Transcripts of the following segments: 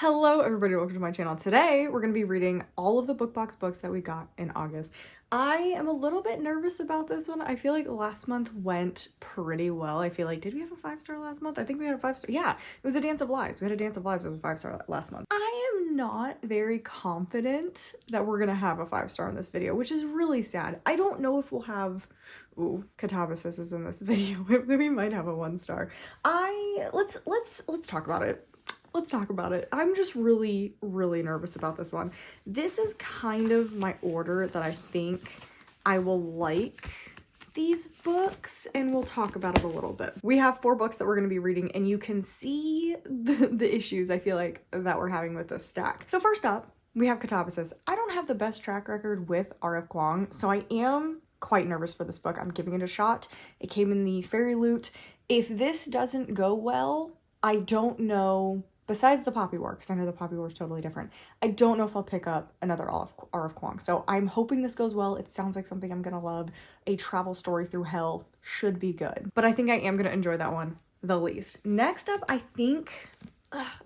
Hello everybody, welcome to my channel. Today we're going to be reading all of the BookBox books that we got in August. I am a little bit nervous about this one. I feel like last month went pretty well. I feel like, did we have a 5-star last month? I think we had a 5-star. Yeah, it was A Dance of Lies. We had A Dance of Lies as a 5-star last month. I am not very confident that we're going to have a 5-star in this video, which is really sad. I don't know if we'll have... Ooh, Catabasis is in this video. We might have a 1-star. Let's talk about it. Let's talk about it. I'm just really nervous about this one. This is kind of my order that I think I will like these books, and we'll talk about it a little bit. We have 4 books that we're going to be reading, and you can see the issues I feel like that we're having with this stack. So first up, we have Catabasis. I don't have the best track record with R.F. Kuang, so I am quite nervous for this book. I'm giving it a shot. It came in the Fairyloot. If this doesn't go well, I don't know... Besides the Poppy War, because I know the Poppy War is totally different, I don't know if I'll pick up another R.F. Kuang. So I'm hoping this goes well. It sounds like something I'm going to love. A travel story through hell should be good. But I think I am going to enjoy that one the least. Next up, I think...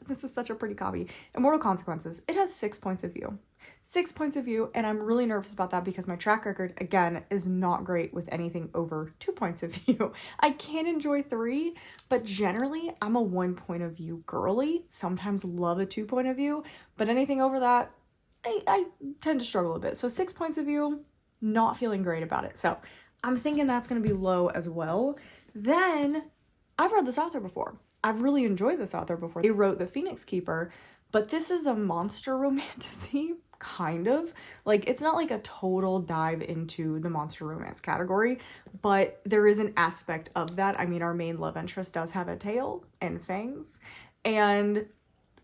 this is such a pretty copy. Immortal Consequences. It has 6 points of view. 6 points of view, and I'm really nervous about that because my track record, again, is not great with anything over 2 points of view. I can enjoy 3, but generally, I'm a 1 point of view girly. Sometimes love a 2 point of view, but anything over that, I tend to struggle a bit. So 6 points of view, not feeling great about it. So I'm thinking that's going to be low as well. Then, I've read this author before. I've really enjoyed this author before. They wrote The Phoenix Keeper, but this is a monster romantasy, kind of. Like, it's not like a total dive into the monster romance category, but there is an aspect of that. I mean, our main love interest does have a tail and fangs and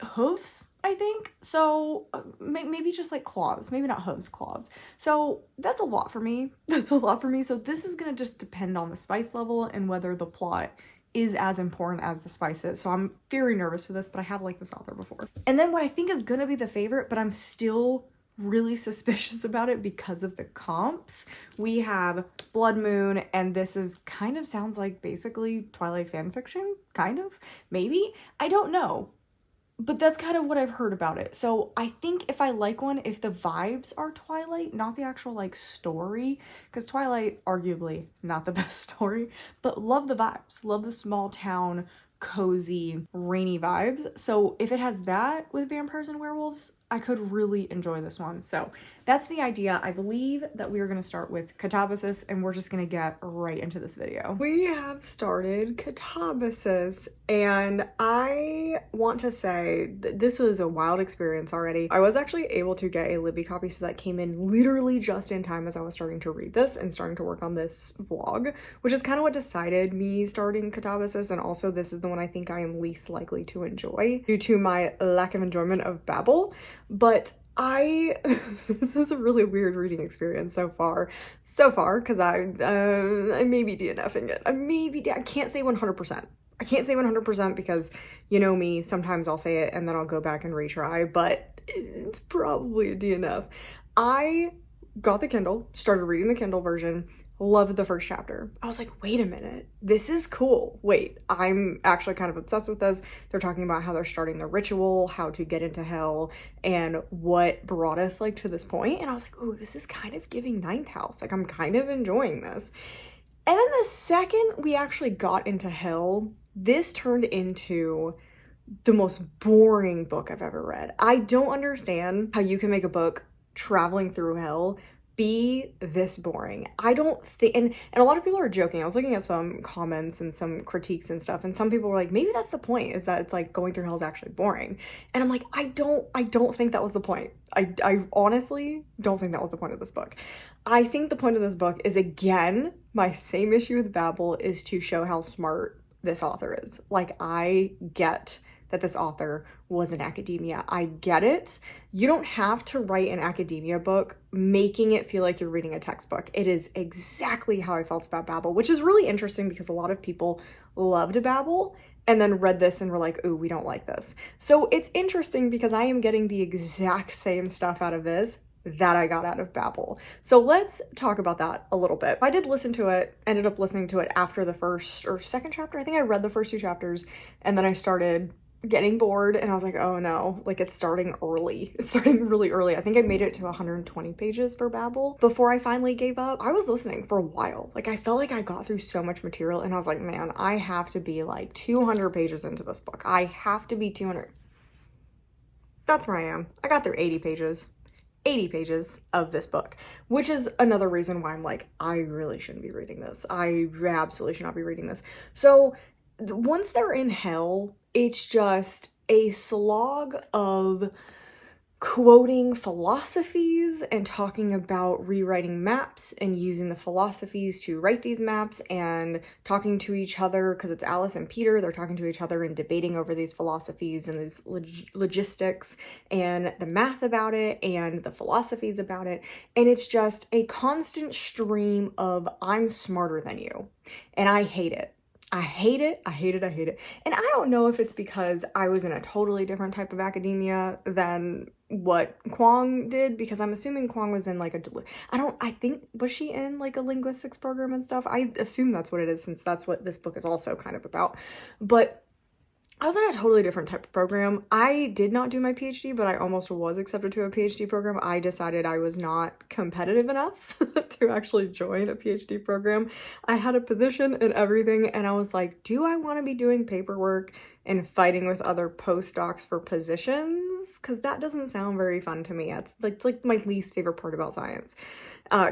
hoofs, I think. So maybe just like claws, maybe not hooves, claws. So that's a lot for me. That's a lot for me. So this is going to just depend on the spice level and whether the plot is as important as the spices. So I'm very nervous for this, but I have liked this author before. And then what I think is gonna be the favorite, but I'm still really suspicious about it because of the comps. We have Blood Moon, and this is kind of sounds like basically Twilight fanfiction, kind of, maybe? I don't know. But that's kind of what I've heard about it. So I think if I like one, if the vibes are Twilight, not the actual like story, because Twilight, arguably not the best story, but love the vibes, love the small town, cozy, rainy vibes. So if it has that with vampires and werewolves, I could really enjoy this one. So that's the idea. I believe that we are going to start with Catabasis, and we're just going to get right into this video. We have started Catabasis, and I want to say that this was a wild experience already. I was actually able to get a Libby copy, so that came in literally just in time as I was starting to read this and starting to work on this vlog, which is kind of what decided me starting Catabasis, and also this is the one I think I am least likely to enjoy due to my lack of enjoyment of Babel. But this is a really weird reading experience so far, because I may be DNFing it. I can't say 100%. I can't say 100% because you know me, sometimes I'll say it and then I'll go back and retry, but it's probably a DNF. I got the Kindle, started reading the Kindle version, loved the first chapter. I was like, wait a minute, this is cool. Wait, I'm actually kind of obsessed with this. They're talking about how they're starting the ritual, how to get into hell, and what brought us like to this point. And I was like, ooh, this is kind of giving Ninth House. Like, I'm kind of enjoying this. And then the second we actually got into hell, this turned into the most boring book I've ever read. I don't understand how you can make a book traveling through hell be this boring. I don't think, and a lot of people are joking. I was looking at some comments and some critiques and stuff, and some people were like, maybe that's the point, is that it's like going through hell is actually boring. And I'm like, I don't think that was the point. I honestly don't think that was the point of this book. I think the point of this book is, again, my same issue with Babel, is to show how smart this author is. Like, I get that this author was in academia. I get it. You don't have to write an academia book making it feel like you're reading a textbook. It is exactly how I felt about Babel, which is really interesting because a lot of people loved Babel and then read this and were like, ooh, we don't like this. So it's interesting because I am getting the exact same stuff out of this that I got out of Babel. So let's talk about that a little bit. I did listen to it, ended up listening to it after the first or second chapter. I think I read the first 2 chapters and then I started getting bored and I was like, oh no, like it's starting early. It's starting really early. I think I made it to 120 pages for Babbel before I finally gave up. I was listening for a while. Like I felt like I got through so much material and I was like, man, I have to be like 200 pages into this book. I have to be 200. That's where I am. I got through 80 pages. 80 pages of this book, which is another reason why I'm like, I really shouldn't be reading this. I absolutely should not be reading this. So once they're in hell, it's just a slog of quoting philosophies and talking about rewriting maps and using the philosophies to write these maps and talking to each other, because it's Alice and Peter, they're talking to each other and debating over these philosophies and these logistics and the math about it and the philosophies about it. And it's just a constant stream of I'm smarter than you. And I hate it. I hate it. I hate it. I hate it. And I don't know if it's because I was in a totally different type of academia than what Kwong did, because I'm assuming Kwong was in like I think, was she in like a linguistics program and stuff? I assume that's what it is, since that's what this book is also kind of about. But I was in a totally different type of program. I did not do my PhD, but I almost was accepted to a PhD program. I decided I was not competitive enough to actually join a PhD program. I had a position and everything, and I was like, do I want to be doing paperwork and fighting with other postdocs for positions? Because that doesn't sound very fun to me. It's like my least favorite part about science.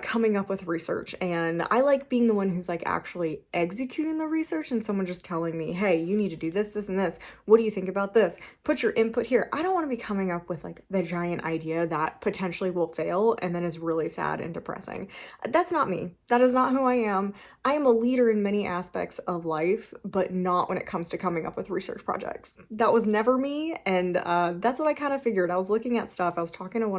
Coming up with research, and I like being the one who's like actually executing the research and someone just telling me, hey, you need to do this, this, and this. What do you think about this? Put your input here. I don't want to be coming up with like the giant idea that potentially will fail and then is really sad and depressing. That's not me. That is not who I am. I am a leader in many aspects of life, but not when it comes to coming up with research projects. That was never me, and that's what I kind of figured. I was looking at stuff. I was talking to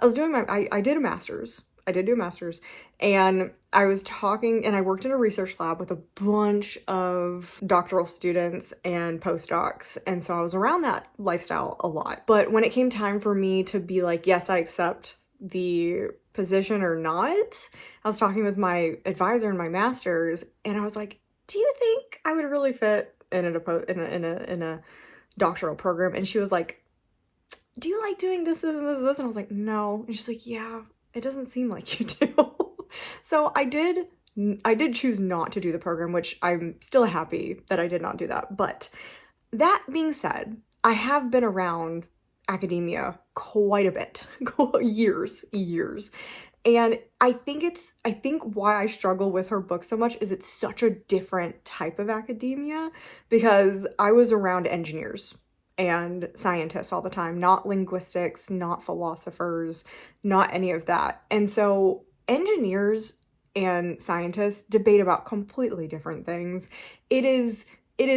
I did a master's. I did do a master's, and I was talking, and I worked in a research lab with a bunch of doctoral students and postdocs, and so I was around that lifestyle a lot. But when it came time for me to be like, yes, I accept the position or not, I was talking with my advisor in my master's, and I was like, do you think I would really fit in a doctoral program? And she was like, do you like doing this, this, and this, this? And I was like, no. And she's like, yeah, it doesn't seem like you do. So I did choose not to do the program, which I'm still happy that I did not do that. But that being said, I have been around academia quite a bit, years. And I think why I struggle with her book so much is it's such a different type of academia, because I was around engineers and scientists all the time, not linguistics, not philosophers, not any of that. And so engineers and scientists debate about completely different things. It is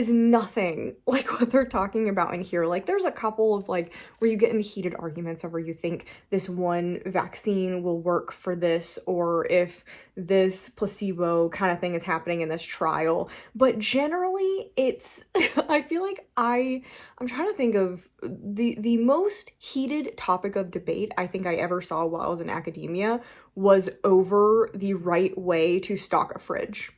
nothing like what they're talking about in here. Like there's a couple of like where you get in heated arguments over you think this one vaccine will work for this, or if this placebo kind of thing is happening in this trial. But generally it's, I feel like I'm trying to think of the most heated topic of debate I think I ever saw while I was in academia was over the right way to stock a fridge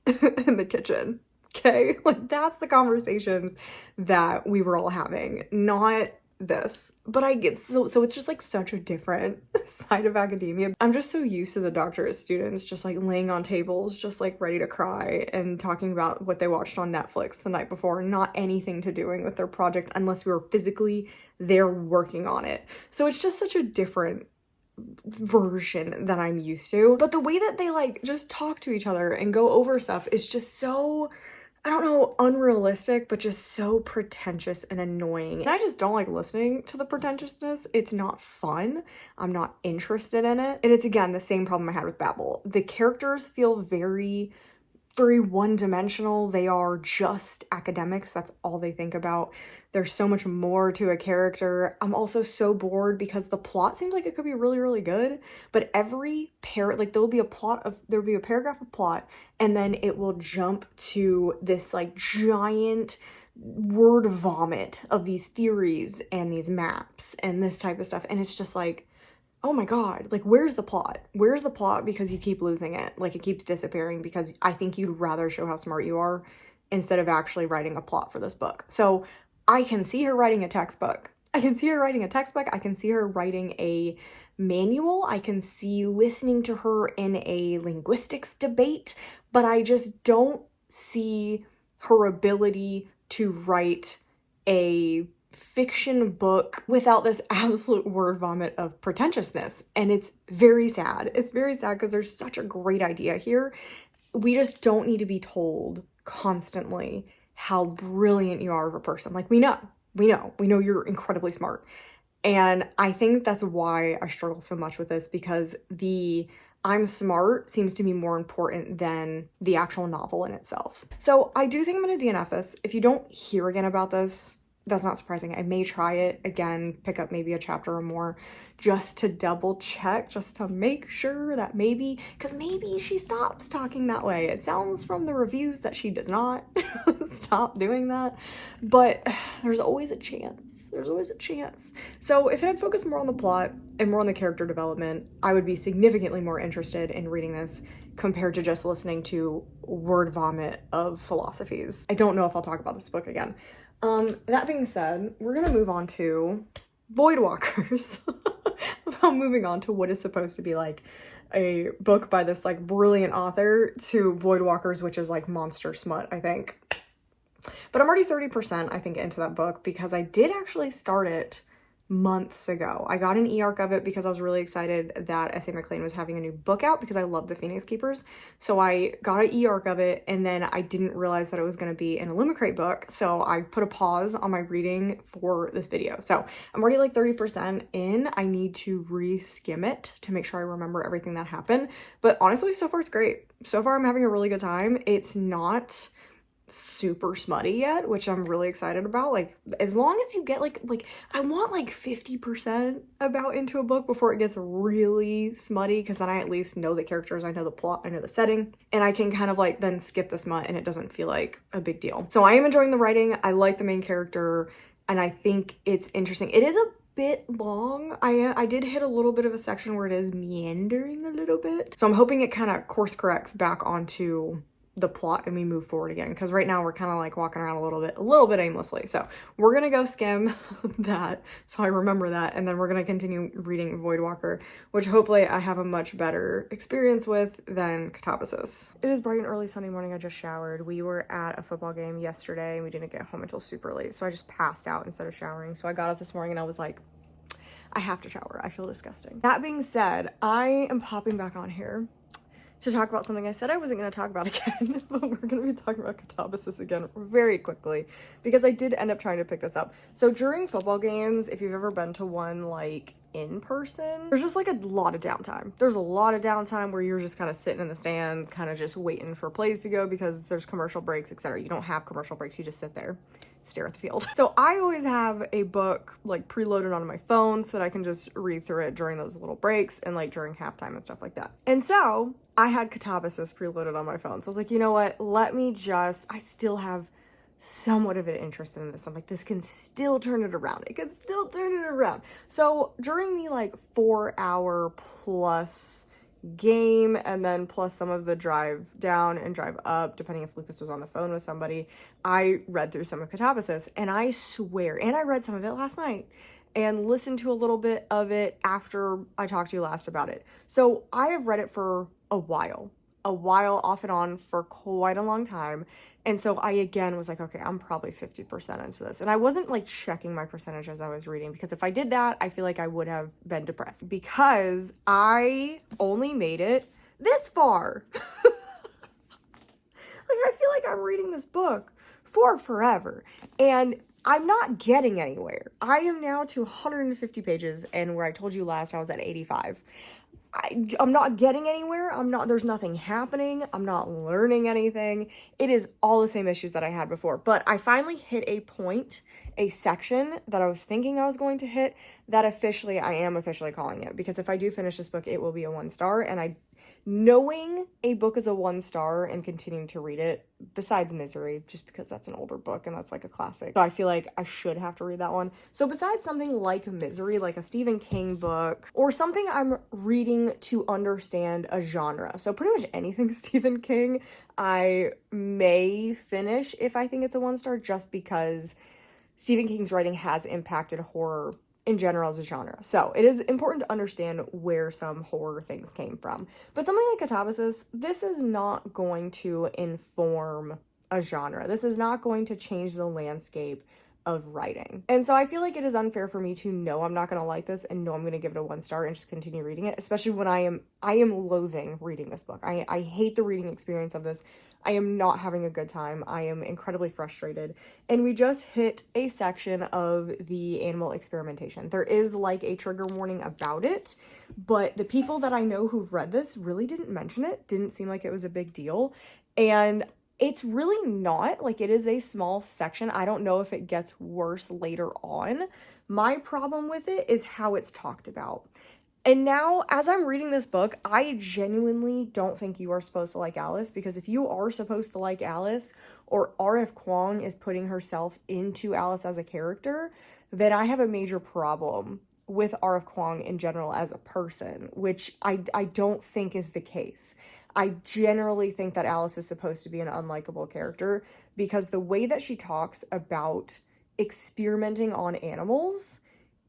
in the kitchen. Okay, like that's the conversations that we were all having, not this. But I give, so it's just like such a different side of academia. I'm just so used to the doctorate students just like laying on tables, just like ready to cry and talking about what they watched on Netflix the night before, not anything to doing with their project unless we were physically there working on it. So it's just such a different version that I'm used to. But the way that they like just talk to each other and go over stuff is just so, I don't know, unrealistic, but just so pretentious and annoying. And I just don't like listening to the pretentiousness. It's not fun. I'm not interested in it. And it's, again, the same problem I had with Babbel. The characters feel very one-dimensional. They are just academics. That's all they think about. There's so much more to a character. I'm also so bored because the plot seems like it could be really, really good, but every there'll be a paragraph of plot, and then it will jump to this like giant word vomit of these theories and these maps and this type of stuff. And it's just like, oh my God, like, where's the plot? Where's the plot? Because you keep losing it. Like, it keeps disappearing because I think you'd rather show how smart you are instead of actually writing a plot for this book. So I can see her writing a textbook. I can see her writing a textbook. I can see her writing a manual. I can see listening to her in a linguistics debate, but I just don't see her ability to write a fiction book without this absolute word vomit of pretentiousness. And it's very sad. It's very sad because there's such a great idea here. We just don't need to be told constantly how brilliant you are of a person. Like, we know you're incredibly smart. And I think that's why I struggle so much with this, because the I'm smart seems to be more important than the actual novel in itself. So I do think I'm gonna DNF this. If you don't hear again about this, that's not surprising. I may try it again, pick up maybe a chapter or more just to double check, just to make sure that maybe she stops talking that way. It sounds from the reviews that she does not stop doing that, but there's always a chance. There's always a chance. So if it had focused more on the plot and more on the character development, I would be significantly more interested in reading this compared to just listening to word vomit of philosophies. I don't know if I'll talk about this book again. That being said, we're gonna move on to Voidwalkers. About moving on to what is supposed to be like a book by this like brilliant author to Voidwalkers, which is like monster smut, I think. But I'm already 30%, I think, into that book because I did actually start it months ago. I got an e-arc of it because I was really excited that S.A. McLean was having a new book out because I love the Phoenix Keepers. So I got an e-arc of it, and then I didn't realize that it was going to be an Illumicrate book. So I put a pause on my reading for this video. So I'm already like 30% in. I need to re-skim it to make sure I remember everything that happened. But honestly, so far it's great. So far I'm having a really good time. It's not super smutty yet, which I'm really excited about. Like, as long as you get like I want like 50% about into a book before it gets really smutty, because then I at least know the characters, I know the plot, I know the setting, and I can kind of like then skip the smut and it doesn't feel like a big deal. So I am enjoying the writing. I like the main character and I think it's interesting. It is a bit long. I did hit a little bit of a section where it is meandering a little bit, so I'm hoping it kind of course corrects back onto the plot and we move forward again, because right now we're kind of like walking around a little bit aimlessly. So we're gonna go skim that so I remember that, and then we're gonna continue reading Voidwalker, which hopefully I have a much better experience with than Catabasis. It is bright and early Sunday morning. I just showered. We were at a football game yesterday and we didn't get home until super late, so I just passed out instead of showering. So I got up this morning and I was like, I have to shower. I feel disgusting. That being said, I am popping back on here to talk about something I said I wasn't going to talk about again, but we're going to be talking about Catabasis again very quickly, because I did end up trying to pick this up. So during football games, if you've ever been to one like in person, there's just like a lot of downtime. There's a lot of downtime where you're just kind of sitting in the stands, kind of just waiting for plays to go because there's commercial breaks, etc. You don't have commercial breaks, you just sit there, stare at the field. So I always have a book like preloaded onto my phone so that I can just read through it during those little breaks and like during halftime and stuff like that. And so I had Catabasis preloaded on my phone. So I was like, you know what? I still have somewhat of an interest in this. I'm like, this can still turn it around. It can still turn it around. So during the like 4-hour plus game, and then plus some of the drive down and drive up, depending if Lucas was on the phone with somebody, I read through some of Catabasis, and I swear, and I read some of it last night and listened to a little bit of it after I talked to you last about it. So I have read it for a while off and on for quite a long time. And so I again was like, okay, I'm probably 50% into this. And I wasn't like checking my percentage as I was reading, because if I did that, I feel like I would have been depressed, because I only made it this far. Like, I feel like I'm reading this book for forever and I'm not getting anywhere. I am now to 150 pages, and where I told you last I was at 85. I'm not getting anywhere. There's nothing happening. I'm not learning anything. It is all the same issues that I had before. But I finally hit a section that I was thinking I was going to hit, that I am officially calling it. Because if I do finish this book, it will be a 1-star. And knowing a book is a 1-star and continuing to read it, besides Misery, just because that's an older book and that's like a classic, so I feel like I should have to read that one. So besides something like Misery, like a Stephen King book, or something I'm reading to understand a genre, so pretty much anything Stephen King I may finish if I think it's a 1-star, just because Stephen King's writing has impacted horror in general as a genre. So it is important to understand where some horror things came from. But something like Catabasis, this is not going to inform a genre. This is not going to change the landscape of writing. And so I feel like it is unfair for me to know I'm not going to like this and know I'm going to give it a 1 star and just continue reading it, especially when I am loathing reading this book. I hate the reading experience of this. I am not having a good time. I am incredibly frustrated. And we just hit a section of the animal experimentation. There is like a trigger warning about it, but the people that I know who've read this really didn't mention it. Didn't seem like it was a big deal. And it's really not. Like, it is a small section. I don't know if it gets worse later on. My problem with it is how it's talked about. And now, as I'm reading this book, I genuinely don't think you are supposed to like Alice, because if you are supposed to like Alice, or R.F. Kuang is putting herself into Alice as a character, then I have a major problem with R.F. Kuang in general as a person, which I don't think is the case. I generally think that Alice is supposed to be an unlikable character, because the way that she talks about experimenting on animals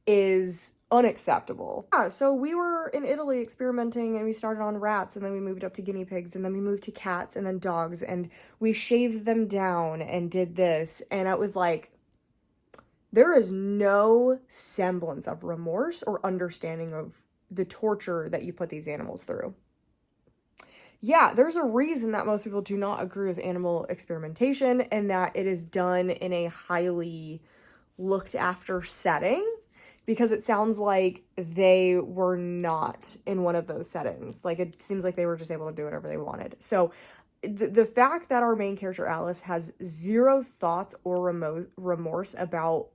is unacceptable. Yeah, so we were in Italy experimenting, and we started on rats, and then we moved up to guinea pigs, and then we moved to cats, and then dogs, and we shaved them down and did this. And I was like, there is no semblance of remorse or understanding of the torture that you put these animals through. Yeah, there's a reason that most people do not agree with animal experimentation, and that it is done in a highly looked after setting, because it sounds like they were not in one of those settings. Like, it seems like they were just able to do whatever they wanted. So the fact that our main character Alice has zero thoughts or remorse about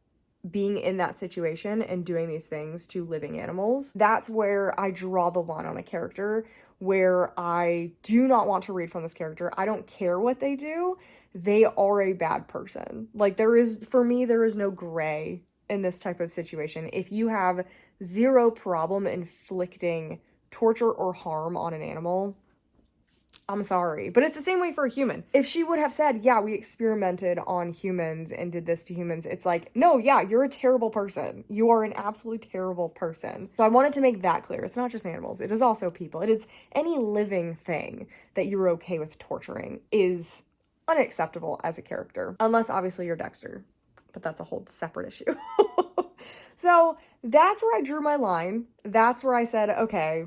being in that situation and doing these things to living animals, that's where I draw the line on a character, where I do not want to read from this character. I don't care what they do. They are a bad person. Like, for me, there is no gray in this type of situation. If you have zero problem inflicting torture or harm on an animal, I'm sorry, but it's the same way for a human. If she would have said, yeah, we experimented on humans and did this to humans, it's like, no, yeah, you're a terrible person. You are an absolutely terrible person. So I wanted to make that clear. It's not just animals. It is also people. It is any living thing that you're okay with torturing is unacceptable as a character. Unless, obviously, you're Dexter. But that's a whole separate issue. So that's where I drew my line. That's where I said, okay,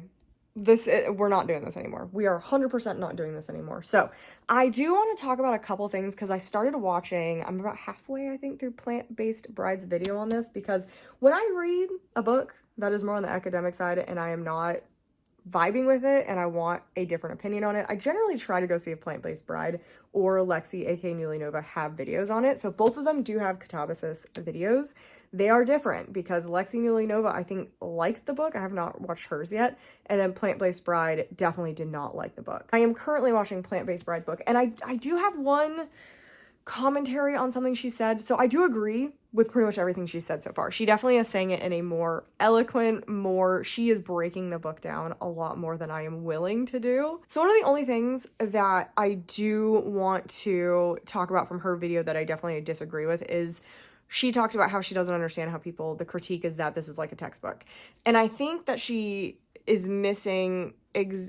we're not doing this anymore. We are 100% not doing this anymore. So I do want to talk about a couple things, because I started watching, I'm about halfway, I think, through Plant-Based Bride's video on this, because when I read a book that is more on the academic side and I am not vibing with it and I want a different opinion on it, I generally try to go see if Plant-Based Bride or Lexi, aka Newly Nova, have videos on it. So both of them do have Catabasis videos. They are different, because Lexi Newly Nova, I think, liked the book. I have not watched hers yet. And then Plant-Based Bride definitely did not like the book. I am currently watching Plant-Based Bride book, and I do have one commentary on something she said. So I do agree with pretty much everything she said so far. She definitely is saying it in a more eloquent, she is breaking the book down a lot more than I am willing to do. So one of the only things that I do want to talk about from her video that I definitely disagree with is she talked about how she doesn't understand how the critique is that this is like a textbook. And I think that she is missing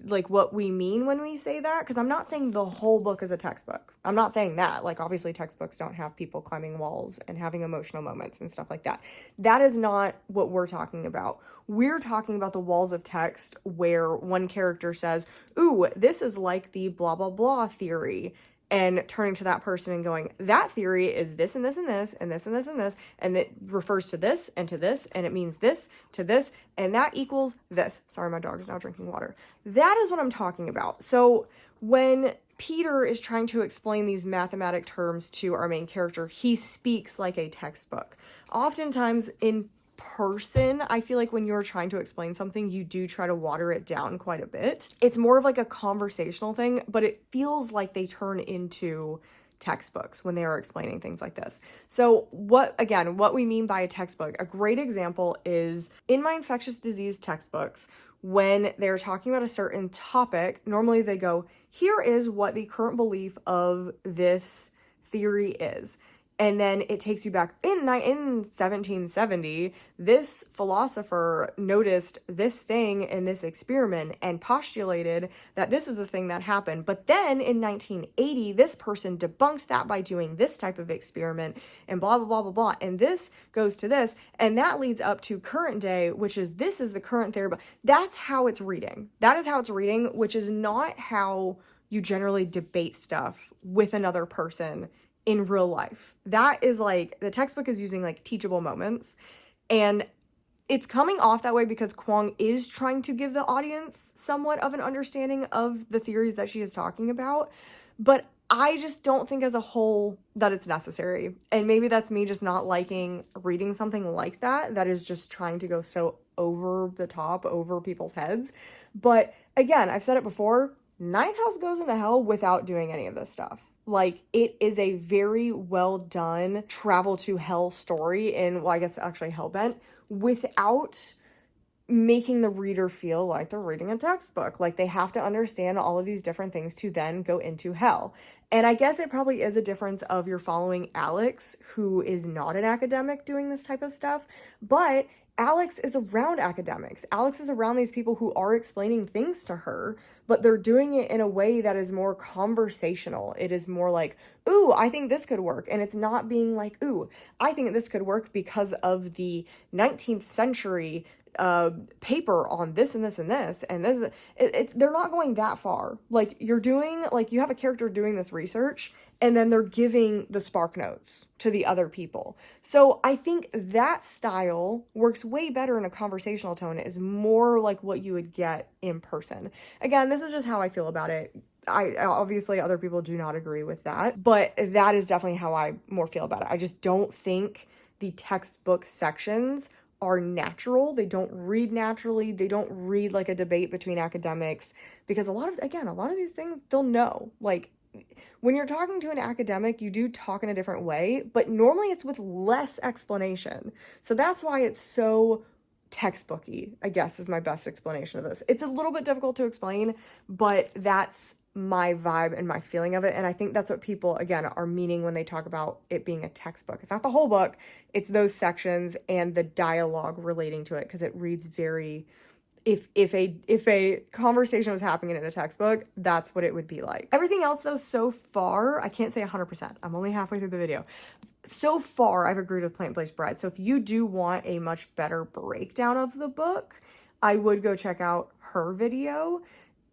like what we mean when we say that, because I'm not saying the whole book is a textbook. I'm not saying that. Like, obviously textbooks don't have people climbing walls and having emotional moments and stuff like that. That is not what we're talking about. We're talking about the walls of text where one character says, ooh, this is like the blah blah blah theory, and turning to that person and going, that theory is this and this and this and this and this and this, and it refers to this and to this, and it means this to this, and that equals this. Sorry, my dog is now drinking water. That is what I'm talking about. So when Peter is trying to explain these mathematic terms to our main character, he speaks like a textbook. Oftentimes in person, I feel like when you're trying to explain something, you do try to water it down quite a bit. It's more of like a conversational thing, but it feels like they turn into textbooks when they are explaining things like this. So what we mean by a textbook, a great example is in my infectious disease textbooks, when they're talking about a certain topic, normally they go, here is what the current belief of this theory is. And then it takes you back in 1770, this philosopher noticed this thing in this experiment and postulated that this is the thing that happened. But then in 1980, this person debunked that by doing this type of experiment and blah, blah, blah, blah, blah. And this goes to this. And that leads up to current day, which is this is the current theory. That's how it's reading. That is how it's reading, which is not how you generally debate stuff with another person in real life. That is like, the textbook is using like teachable moments, and it's coming off that way because Kwong is trying to give the audience somewhat of an understanding of the theories that she is talking about, but I just don't think as a whole that it's necessary. And maybe that's me just not liking reading something like that, that is just trying to go so over the top, over people's heads. But again, I've said it before, Ninth House goes into hell without doing any of this stuff. Like, it is a very well done travel to hell story in, well, I guess actually Hellbent, without making the reader feel like they're reading a textbook. Like, they have to understand all of these different things to then go into hell. And I guess it probably is a difference of you're following Alex, who is not an academic doing this type of stuff, but Alex is around academics. Alex is around these people who are explaining things to her, but they're doing it in a way that is more conversational. It is more like, ooh, I think this could work. And it's not being like, ooh, I think this could work because of the 19th century paper on this and this and this and this. They're not going that far. Like, you're doing, like, you have a character doing this research and then they're giving the spark notes to the other people. So I think that style works way better in a conversational tone. It is more like what you would get in person. Again, this is just how I feel about it. I obviously other people do not agree with that, but that is definitely how I more feel about it. I just don't think the textbook sections are natural. They don't read naturally. They don't read like a debate between academics, because a lot of these things they'll know. Like, when you're talking to an academic, you do talk in a different way, but normally it's with less explanation. So that's why it's so textbooky, I guess, is my best explanation of this. It's a little bit difficult to explain, but that's my vibe and my feeling of it. And I think that's what people, again, are meaning when they talk about it being a textbook. It's not the whole book, it's those sections and the dialogue relating to it, because it reads very, if a conversation was happening in a textbook, that's what it would be like. Everything else though, so far, I can't say 100%. I'm only halfway through the video. So far, I've agreed with Plant-Based Bride. So if you do want a much better breakdown of the book, I would go check out her video.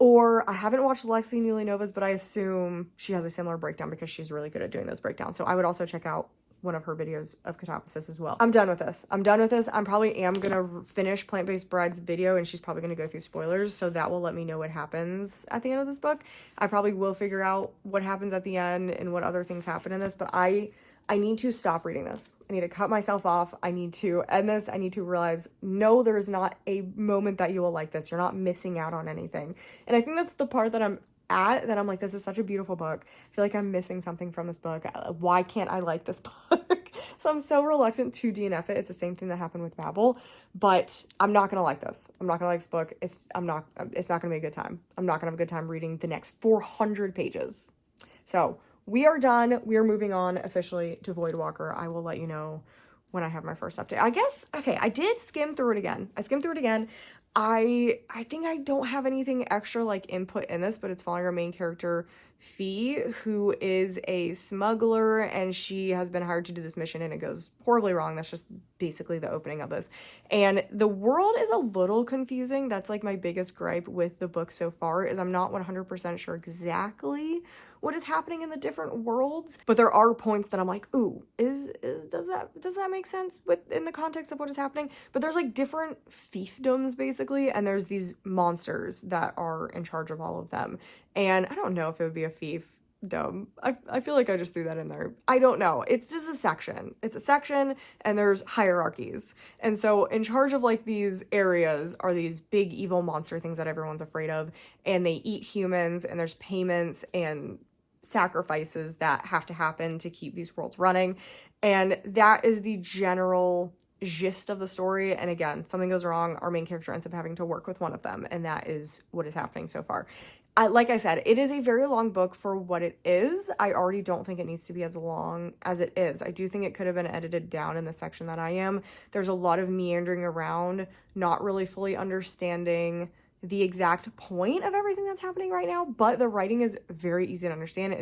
Or I haven't watched Lexi Newly Nova's, but I assume she has a similar breakdown because she's really good at doing those breakdowns. So I would also check out one of her videos of Catapasis as well. I'm done with this. I'm probably am gonna finish Plant-Based Bride's video, and she's probably gonna go through spoilers, so that will let me know what happens at the end of this book. I probably will figure out what happens at the end and what other things happen in this, but I need to stop reading this. I need to cut myself off. I need to end this. I need to realize, no, there is not a moment that you will like this. You're not missing out on anything. And I think that's the part that I'm at, that I'm like, this is such a beautiful book. I feel like I'm missing something from this book. Why can't I like this book? So I'm so reluctant to DNF it. It's the same thing that happened with Babel, but I'm not gonna like this. I'm not gonna like this book. It's not gonna be a good time. I'm not gonna have a good time reading the next 400 pages. So we are done. We are moving on officially to Voidwalker. I will let you know when I have my first update. I guess, okay, I did skim through it again. I skimmed through it again. I think I don't have anything extra like input in this, but it's following our main character, Fee, who is a smuggler, and she has been hired to do this mission, and it goes horribly wrong. That's just basically the opening of this. And the world is a little confusing. That's like my biggest gripe with the book so far, is I'm not 100% sure exactly what is happening in the different worlds, but there are points that I'm like, ooh, does that make sense in the context of what is happening? But there's like different fiefdoms basically, and there's these monsters that are in charge of all of them. And I don't know if it would be a fiefdom. I feel like I just threw that in there. I don't know. It's just a section. It's a section, and there's hierarchies. And so in charge of like these areas are these big evil monster things that everyone's afraid of, and they eat humans, and there's payments and sacrifices that have to happen to keep these worlds running. And that is the general gist of the story. And again, something goes wrong, our main character ends up having to work with one of them, and that is what is happening so far. like I said, it is a very long book for what it is. I already don't think it needs to be as long as it is. I do think it could have been edited down in the section that I am. There's a lot of meandering around, not really fully understanding the exact point of everything that's happening right now, but the writing is very easy to understand.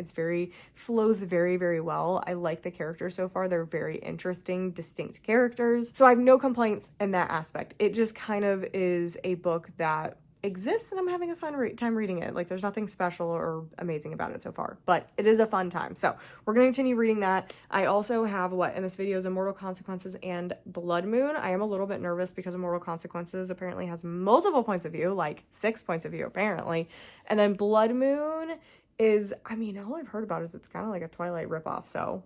Flows very, very well. I like the characters so far. They're very interesting, distinct characters. So I have no complaints in that aspect. It just kind of is a book that exists and I'm having a fun time reading it. Like, there's nothing special or amazing about it so far, but it is a fun time. So we're going to continue reading that. I also have what in this video is Immortal Consequences and Blood Moon. I am a little bit nervous because Immortal Consequences apparently has multiple points of view, like 6 points of view apparently. And then Blood Moon is, I mean, all I've heard about is it's kind of like a Twilight ripoff. So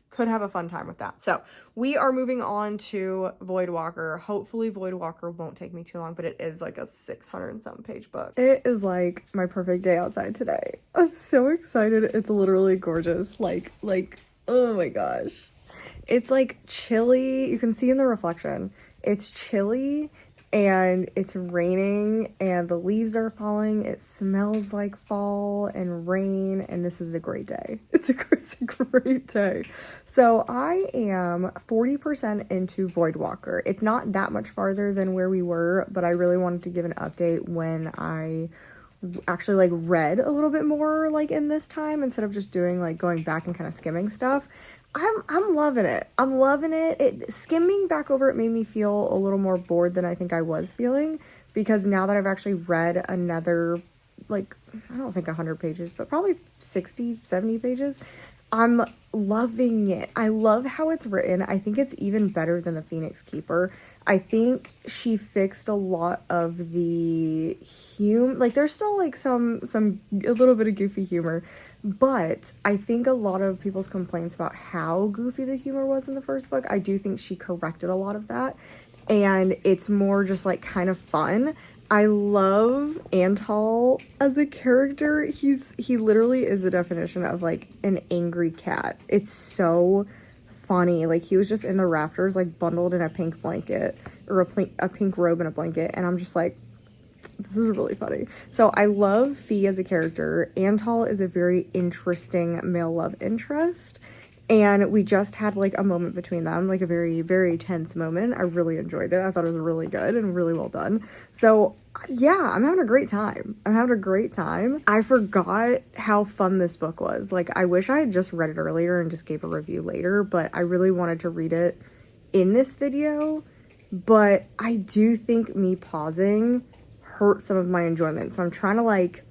could have a fun time with that. So we are moving on to Voidwalker. Hopefully Voidwalker won't take me too long, but it is like a 600 and some page book. It is like my perfect day outside today. I'm so excited. It's literally gorgeous. Like, oh my gosh. It's like chilly. You can see in the reflection. It's chilly and it's raining and the leaves are falling. It smells like fall and rain, and this is a great day. It's a great day. So I am 40% into Voidwalker. It's not that much farther than where we were, but I really wanted to give an update when I actually like read a little bit more like in this time instead of just doing like going back and kind of skimming stuff. I'm loving it. I'm loving it. Skimming back over it made me feel a little more bored than I think I was feeling, because now that I've actually read another, like, I don't think 100 pages, but probably 60, 70 pages, I'm loving it. I love how it's written. I think it's even better than The Phoenix Keeper. I think she fixed a lot of the like there's still like a little bit of goofy humor, but I think a lot of people's complaints about how goofy the humor was in the first book, I do think she corrected a lot of that, and it's more just like kind of fun. I love Antal as a character. He literally is the definition of like an angry cat. It's so funny. Like, he was just in the rafters, like bundled in a pink blanket, or a pink robe and a blanket, and I'm just like, this is really funny. So I love Fee as a character. Antal is a very interesting male love interest, and we just had like a moment between them, like a very, very tense moment. I really enjoyed it. I thought it was really good and really well done. So yeah, I'm having a great time. I forgot how fun this book was. Like, I wish I had just read it earlier and just gave a review later, but I really wanted to read it in this video. But I do think me pausing hurt some of my enjoyment. So I'm trying to like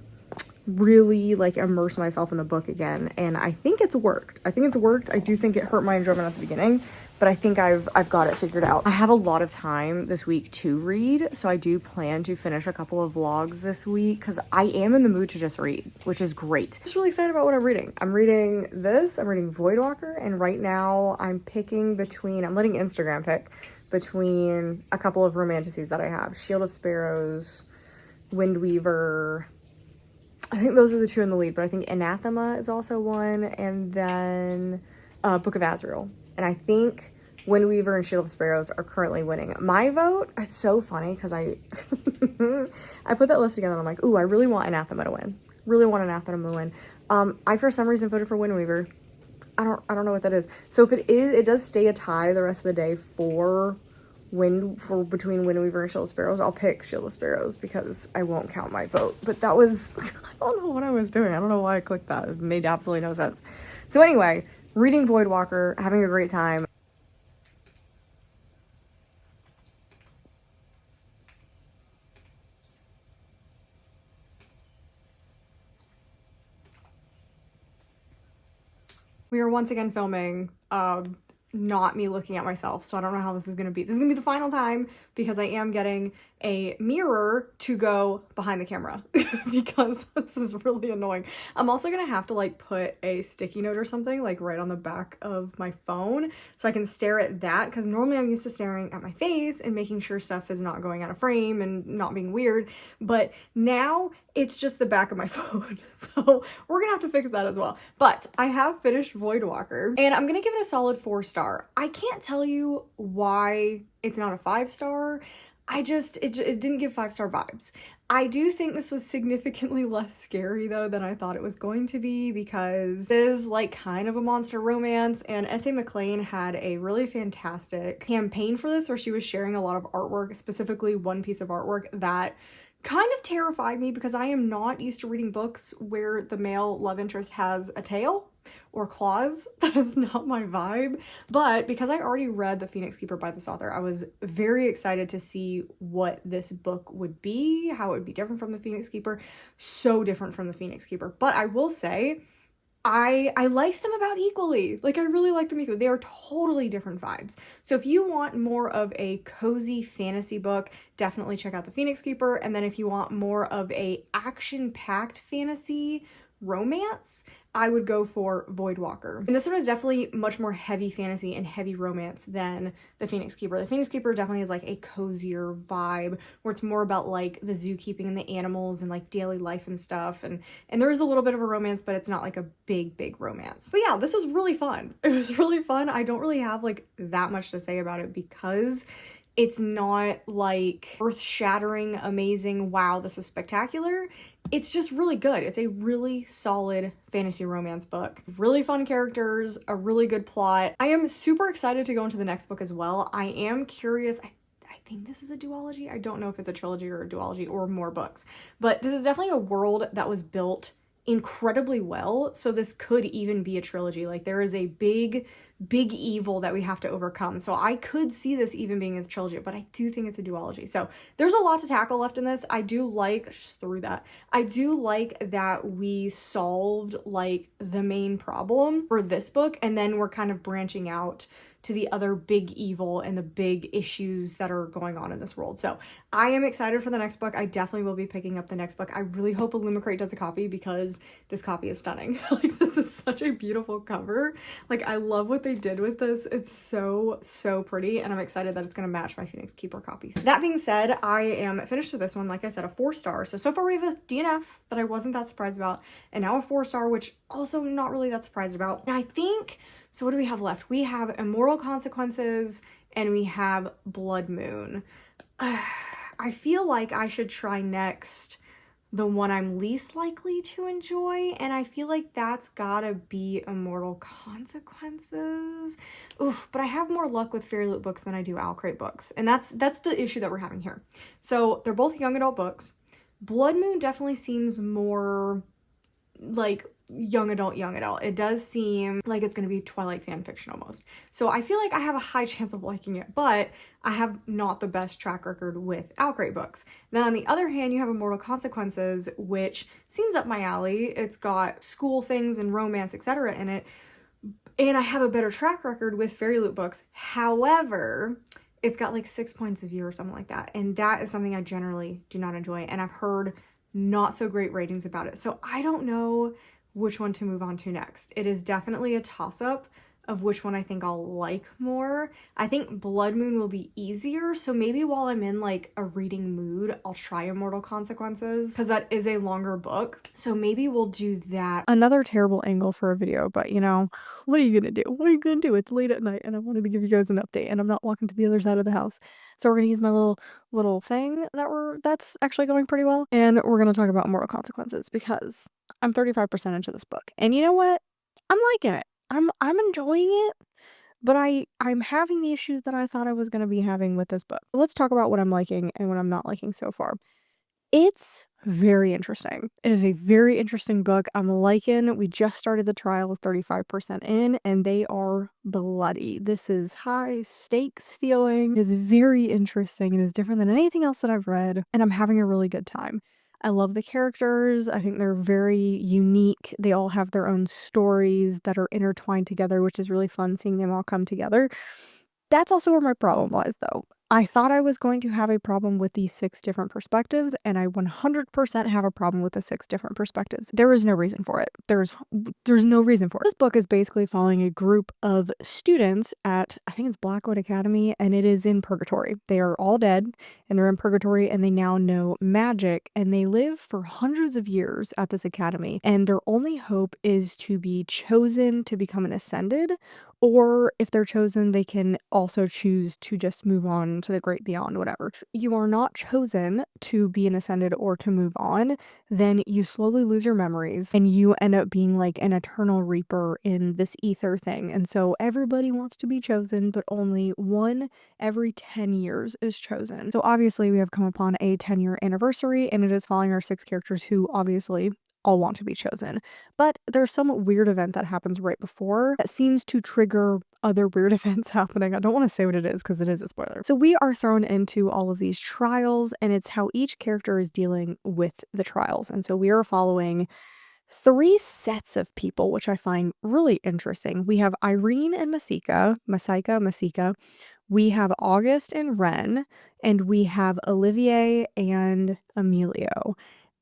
really like immerse myself in the book again, and I think it's worked. I do think it hurt my enjoyment at the beginning, but I think I've got it figured out. I have a lot of time this week to read, so I do plan to finish a couple of vlogs this week because I am in the mood to just read, which is great. I'm just really excited about what I'm reading. I'm reading Voidwalker, and right now I'm letting Instagram pick between a couple of romanticies that I have. Shield of Sparrows, Windweaver. I think those are the two in the lead, but I think Anathema is also one, and then Book of Azrael. And I think Windweaver and Shield of Sparrows are currently winning. My vote is so funny because I I put that list together and I'm like, ooh, I really want Anathema to win. I for some reason voted for Windweaver. I don't know what that is. So if it does stay a tie the rest of the day between Windweaver and Shield of Sparrows, I'll pick Shield of Sparrows because I won't count my vote. But that was, I don't know what I was doing. I don't know why I clicked that. It made absolutely no sense. So anyway, reading Voidwalker, having a great time. We are once again filming, not me looking at myself, so I don't know how this is gonna be. This is gonna be the final time because I am getting a mirror to go behind the camera because this is really annoying. I'm also gonna have to like put a sticky note or something like right on the back of my phone so I can stare at that, because normally I'm used to staring at my face and making sure stuff is not going out of frame and not being weird, but now it's just the back of my phone. So we're gonna have to fix that as well. But I have finished Voidwalker and I'm gonna give it a solid 4-star. I can't tell you why it's not a 5-star. it didn't give 5-star vibes. I do think this was significantly less scary though than I thought it was going to be, because it is like kind of a monster romance, and S.A. McLean had a really fantastic campaign for this where she was sharing a lot of artwork, specifically one piece of artwork that kind of terrified me because I am not used to reading books where the male love interest has a tail or claws. That is not my vibe. But because I already read The Phoenix Keeper by this author, I was very excited to see what this book would be, how it would be different from The Phoenix Keeper. So different from The Phoenix Keeper. But I will say, I like them about equally. Like, I really like them equally. They are totally different vibes. So if you want more of a cozy fantasy book, definitely check out The Phoenix Keeper. And then if you want more of a action-packed fantasy romance, I would go for Voidwalker. And this one is definitely much more heavy fantasy and heavy romance than The Phoenix Keeper. The Phoenix Keeper definitely is like a cozier vibe where it's more about like the zookeeping and the animals and like daily life and stuff. And there is a little bit of a romance, but it's not like a big romance. But yeah, this was really fun. It was really fun. I don't really have like that much to say about it because it's not like earth-shattering, amazing, wow, this was spectacular. It's just really good. It's a really solid fantasy romance book. Really fun characters, a really good plot. I am super excited to go into the next book as well. I am curious. I think this is a duology. I don't know if it's a trilogy or a duology or more books, but this is definitely a world that was built incredibly well, so this could even be a trilogy. Like, there is a big evil that we have to overcome, so I could see this even being a trilogy, but I do think it's a duology. So there's a lot to tackle left in this. I do like that we solved like the main problem for this book, and then we're kind of branching out to the other big evil and the big issues that are going on in this world. So I am excited for the next book. I definitely will be picking up the next book. I really hope Illumicrate does a copy because this copy is stunning. Like, this is such a beautiful cover. Like, I love what they did with this. It's so pretty, and I'm excited that it's going to match my Phoenix Keeper copies. That being said, I am finished with this one. Like I said, a 4-star. So far we have a DNF that I wasn't that surprised about, and now a 4-star, which also not really that surprised about. And I think, so what do we have left? We have Immortal Consequences and we have Blood Moon. I feel like I should try next the one I'm least likely to enjoy, and I feel like that's gotta be Immortal Consequences. Oof, but I have more luck with Fairyloot books than I do Owlcrate books, and that's the issue that we're having here. So they're both young adult books. Blood Moon definitely seems more like young adult. It does seem like it's going to be Twilight fan fiction almost. So I feel like I have a high chance of liking it, but I have not the best track record with Owlcrate books. Then on the other hand, you have Immortal Consequences, which seems up my alley. It's got school things and romance, etc. in it, and I have a better track record with Fairyloot books. However, it's got like 6 points of view or something like that, and that is something I generally do not enjoy, and I've heard not so great ratings about it. So I don't know which one to move on to next. It is definitely a toss-up of which one I think I'll like more. I think Blood Moon will be easier, so maybe while I'm in like a reading mood, I'll try Immortal Consequences because that is a longer book. So maybe we'll do that. Another terrible angle for a video, but you know, what are you gonna do? What are you gonna do? It's late at night and I wanted to give you guys an update, and I'm not walking to the other side of the house. So we're gonna use my little thing that's actually going pretty well, and we're gonna talk about Immortal Consequences because I'm 35% into this book. And you know what? I'm liking it. I'm enjoying it, but I'm having the issues that I thought I was going to be having with this book. Let's talk about what I'm liking and what I'm not liking so far. It's very interesting. It is a very interesting book. I'm liking, we just started the trial with 35% in, and they are bloody. This is high stakes feeling. It is very interesting. It is different than anything else that I've read, and I'm having a really good time. I love the characters. I think they're very unique. They all have their own stories that are intertwined together, which is really fun seeing them all come together. That's also where my problem lies, though. I thought I was going to have a problem with these 6 different perspectives, and I 100% have a problem with the 6 different perspectives. There is no reason for it. There's no reason for it. This book is basically following a group of students at, I think it's Blackwood Academy, and it is in purgatory. They are all dead, and they're in purgatory, and they now know magic, and they live for hundreds of years at this academy, and their only hope is to be chosen to become an ascended, or if they're chosen, they can also choose to just move on to the great beyond, whatever. If you are not chosen to be an ascended or to move on, then you slowly lose your memories and you end up being like an eternal reaper in this ether thing. And so everybody wants to be chosen, but only one every 10 years is chosen. So obviously we have come upon a 10-year anniversary, and it is following our 6 characters who obviously all want to be chosen. But there's some weird event that happens right before that seems to trigger other weird events happening. I don't want to say what it is because it is a spoiler. So we are thrown into all of these trials, and it's how each character is dealing with the trials. And so we are following 3 sets of people, which I find really interesting. We have Irene and Masika. We have August and Ren, and we have Olivier and Emilio.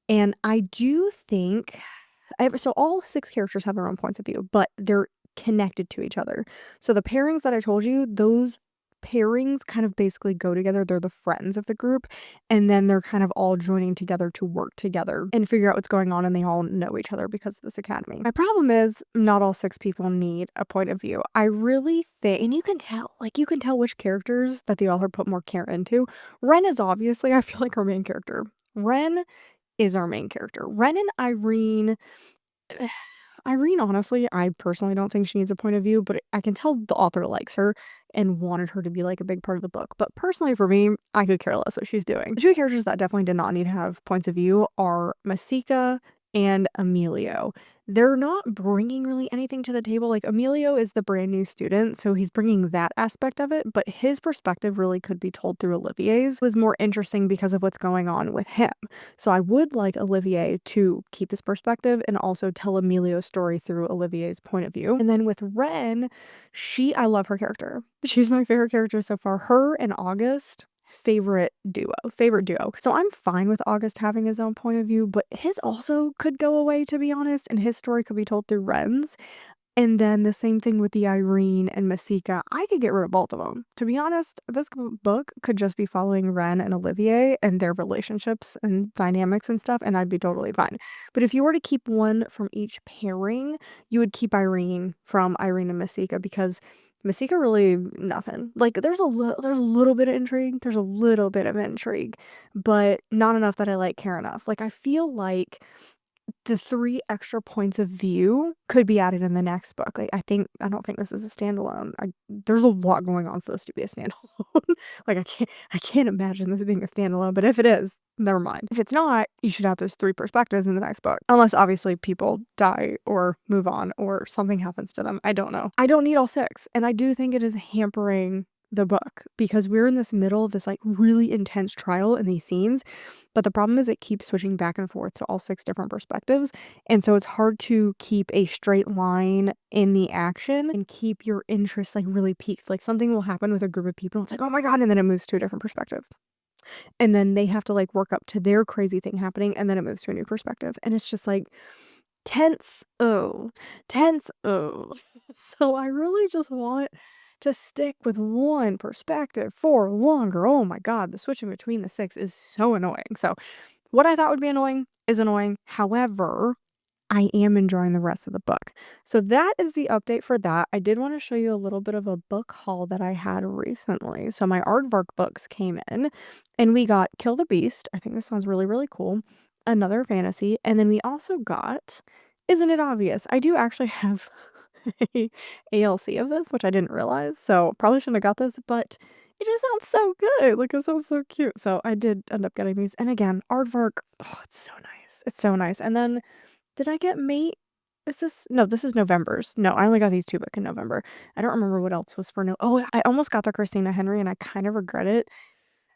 And I do think so all 6 characters have their own points of view, but they're connected to each other. So the pairings that I told you, those pairings kind of basically go together. They're the friends of the group, and then they're kind of all joining together to work together and figure out what's going on, and they all know each other because of this academy. My problem is not all 6 people need a point of view. I really think, and you can tell which characters that the author put more care into. Ren is obviously, I feel like, our main character. Ren is our main character. Ren and Irene, Irene, honestly, I personally don't think she needs a point of view, but I can tell the author likes her and wanted her to be like a big part of the book. But personally, for me, I could care less what she's doing. The 2 characters that definitely did not need to have points of view are Masika and Emilio. They're not bringing really anything to the table. Like, Emilio is the brand new student, so he's bringing that aspect of it, but his perspective really could be told through Olivier's. It was more interesting because of what's going on with him. So I would like Olivier to keep his perspective and also tell Emilio's story through Olivier's point of view. And then with Ren, I love her character. She's my favorite character so far. Her and August, favorite duo. So I'm fine with August having his own point of view, but his also could go away, to be honest, and his story could be told through Ren's. And then the same thing with the Irene and Masika. I could get rid of both of them. To be honest, this book could just be following Ren and Olivier and their relationships and dynamics and stuff, and I'd be totally fine. But if you were to keep one from each pairing, you would keep Irene from Irene and Masika, because Masika really nothing. Like, there's a little bit of intrigue. There's a little bit of intrigue, but not enough that I like care enough. Like, I feel like the 3 extra points of view could be added in the next book. Like, I don't think this is a standalone. There's a lot going on for this to be a standalone. Like, I can't imagine this being a standalone, but if it is, never mind. If it's not, you should have those 3 perspectives in the next book. Unless obviously people die or move on or something happens to them. I don't know. I don't need all 6, and I do think it is hampering the book because we're in this middle of this like really intense trial in these scenes, but the problem is it keeps switching back and forth to all 6 different perspectives, and so it's hard to keep a straight line in the action and keep your interest like really peaked. Like, something will happen with a group of people, it's like, oh my god, and then it moves to a different perspective, and then they have to like work up to their crazy thing happening, and then it moves to a new perspective, and it's just like tense, so I really just want to stick with one perspective for longer. Oh my god, the switching between the 6 is so annoying. So what I thought would be annoying is annoying. However, I am enjoying the rest of the book. So that is the update for that. I did want to show you a little bit of a book haul that I had recently. So my Aardvark books came in, and we got Kill the Beast. I think this sounds really, really cool. Another fantasy. And then we also got Isn't It Obvious? I do actually have a ALC of this, which I didn't realize. So probably shouldn't have got this, but it just sounds so good. Like, it sounds so cute. So I did end up getting these. And again, Aardvark, oh, it's so nice. It's so nice. And then did I get Mate? No, this is November's. No, I only got these 2 books in November. I don't remember what else was for no. Oh, I almost got the Christina Henry, and I kind of regret it,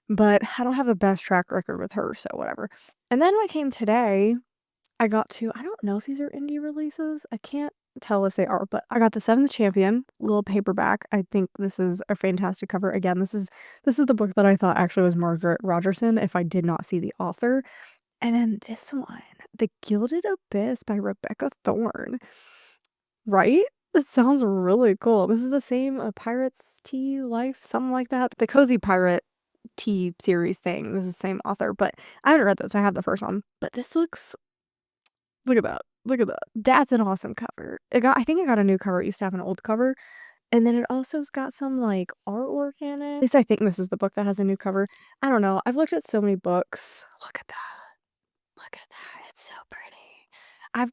but I don't have the best track record with her, so whatever. And then what came today, I don't know if these are indie releases. I can't tell if they are, but I got the 7th Champion, little paperback. I think this is a fantastic cover. Again, this is the book that I thought actually was Margaret Rogerson if I did not see the author. And then this one, The Gilded Abyss by Rebecca Thorne. Right? It sounds really cool. This is the same Pirates Tea Life, something like that. The Cozy Pirate Tea series thing. This is the same author, but I haven't read this. I have the first one. But this looks, look at that. Look at that. That's an awesome cover. I think it got a new cover. It used to have an old cover. And then it also's got some, like, artwork in it. At least I think this is the book that has a new cover. I don't know. I've looked at so many books. Look at that. Look at that. It's so pretty. I've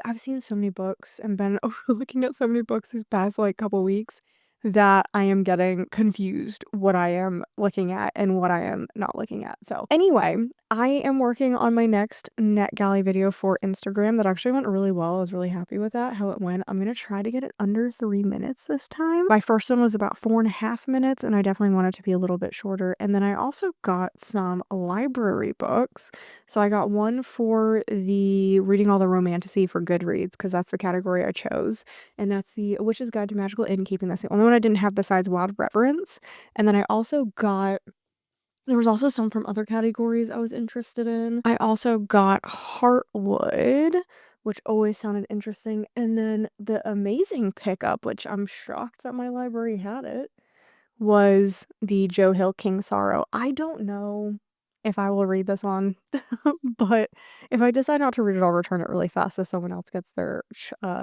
I've seen so many books and been looking at so many books these past like couple weeks that I am getting confused what I am looking at and what I am not looking at. So anyway, I am working on my next NetGalley video for Instagram that actually went really well. I was really happy with that, how it went. I'm gonna try to get it under 3 minutes this time. My first one was about 4.5 minutes, and I definitely want it to be a little bit shorter. And then I also got some library books. So I got one for the reading all the romantasy for Goodreads because that's the category I chose, and that's the Witch's Guide to Magical Innkeeping. That's the only one I didn't have besides Wild Reverence. And then I also got there was also some from other categories I was interested in. I also got Heartwood, which always sounded interesting, and then the amazing pickup, which I'm shocked that my library had it, was the Joe Hill King Sorrow. I don't know if I will read this one, but if I decide not to read it, I'll return it really fast so someone else gets their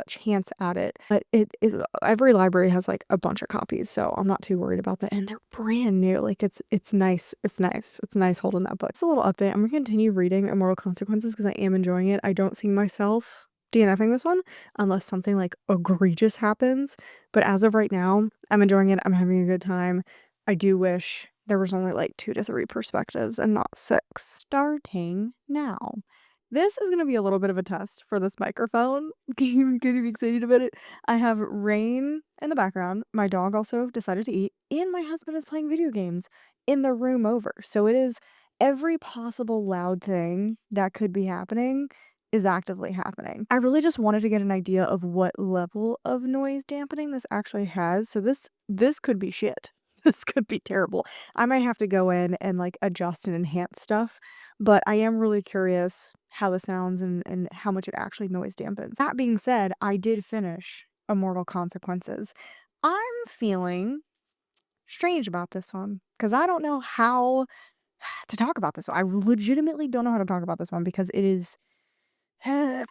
chance at it. But it is every library has like a bunch of copies, so I'm not too worried about that. And they're brand new. Like it's nice. It's nice. It's nice holding that book. It's a little update. I'm gonna continue reading Immortal Consequences because I am enjoying it. I don't see myself DNFing this one unless something like egregious happens. But as of right now, I'm enjoying it. I'm having a good time. I do wish there was only like 2 to 3 perspectives and not 6. Starting now. This is going to be a little bit of a test for this microphone. I'm going to be excited about it. I have rain in the background. My dog also decided to eat, and my husband is playing video games in the room over. So it is every possible loud thing that could be happening is actively happening. I really just wanted to get an idea of what level of noise dampening this actually has. So this could be shit. This could be terrible. I might have to go in and like adjust and enhance stuff, but I am really curious how this sounds and how much it actually noise dampens. That being said, I did finish Immortal Consequences. I'm feeling strange about this one because I don't know how to talk about this one. I legitimately don't know how to talk about this one because it is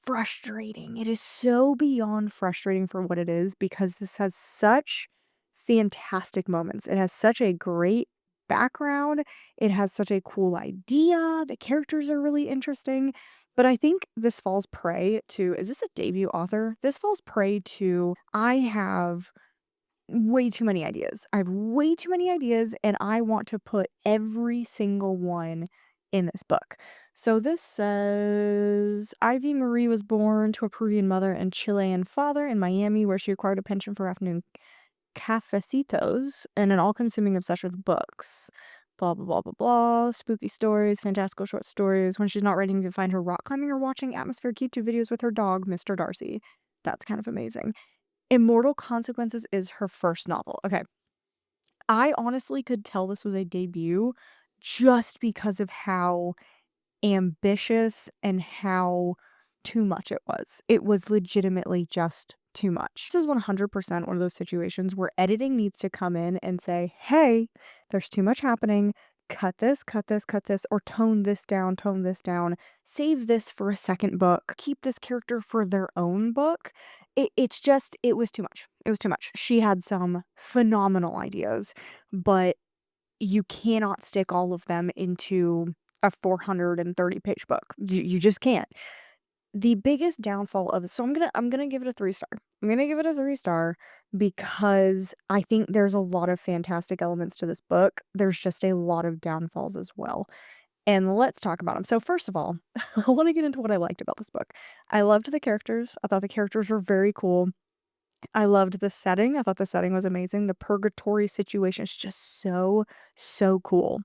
frustrating. It is so beyond frustrating for what it is because this has such fantastic moments. It has such a great background. It has such a cool idea. The characters are really interesting. But I think this falls prey to, is this a debut author? This falls prey to, I have way too many ideas. I have way too many ideas, and I want to put every single one in this book. So this says Ivy Marie was born to a Peruvian mother and Chilean father in Miami, where she acquired a penchant for afternoon cafecitos and an all-consuming obsession with books. Blah blah blah blah blah. Spooky stories, fantastical short stories. When she's not ready to find her rock climbing or watching atmospheric YouTube videos with her dog, Mr. Darcy. That's kind of amazing. Immortal Consequences is her first novel. Okay. I honestly could tell this was a debut just because of how ambitious and how too much it was. It was legitimately just too much. This is 100% one of those situations where editing needs to come in and say, hey, there's too much happening. Cut this, cut this, cut this, or tone this down, save this for a second book, keep this character for their own book. It was too much. It was too much. She had some phenomenal ideas, but you cannot stick all of them into a 430-page book. You just can't. The biggest downfall of this, so I'm gonna give it a 3 star. I'm gonna give it a 3 star because I think there's a lot of fantastic elements to this book. There's just a lot of downfalls as well. And let's talk about them. So first of all, I want to get into what I liked about this book. I loved the characters. I thought the characters were very cool. I loved the setting. I thought the setting was amazing. The purgatory situation is just so cool.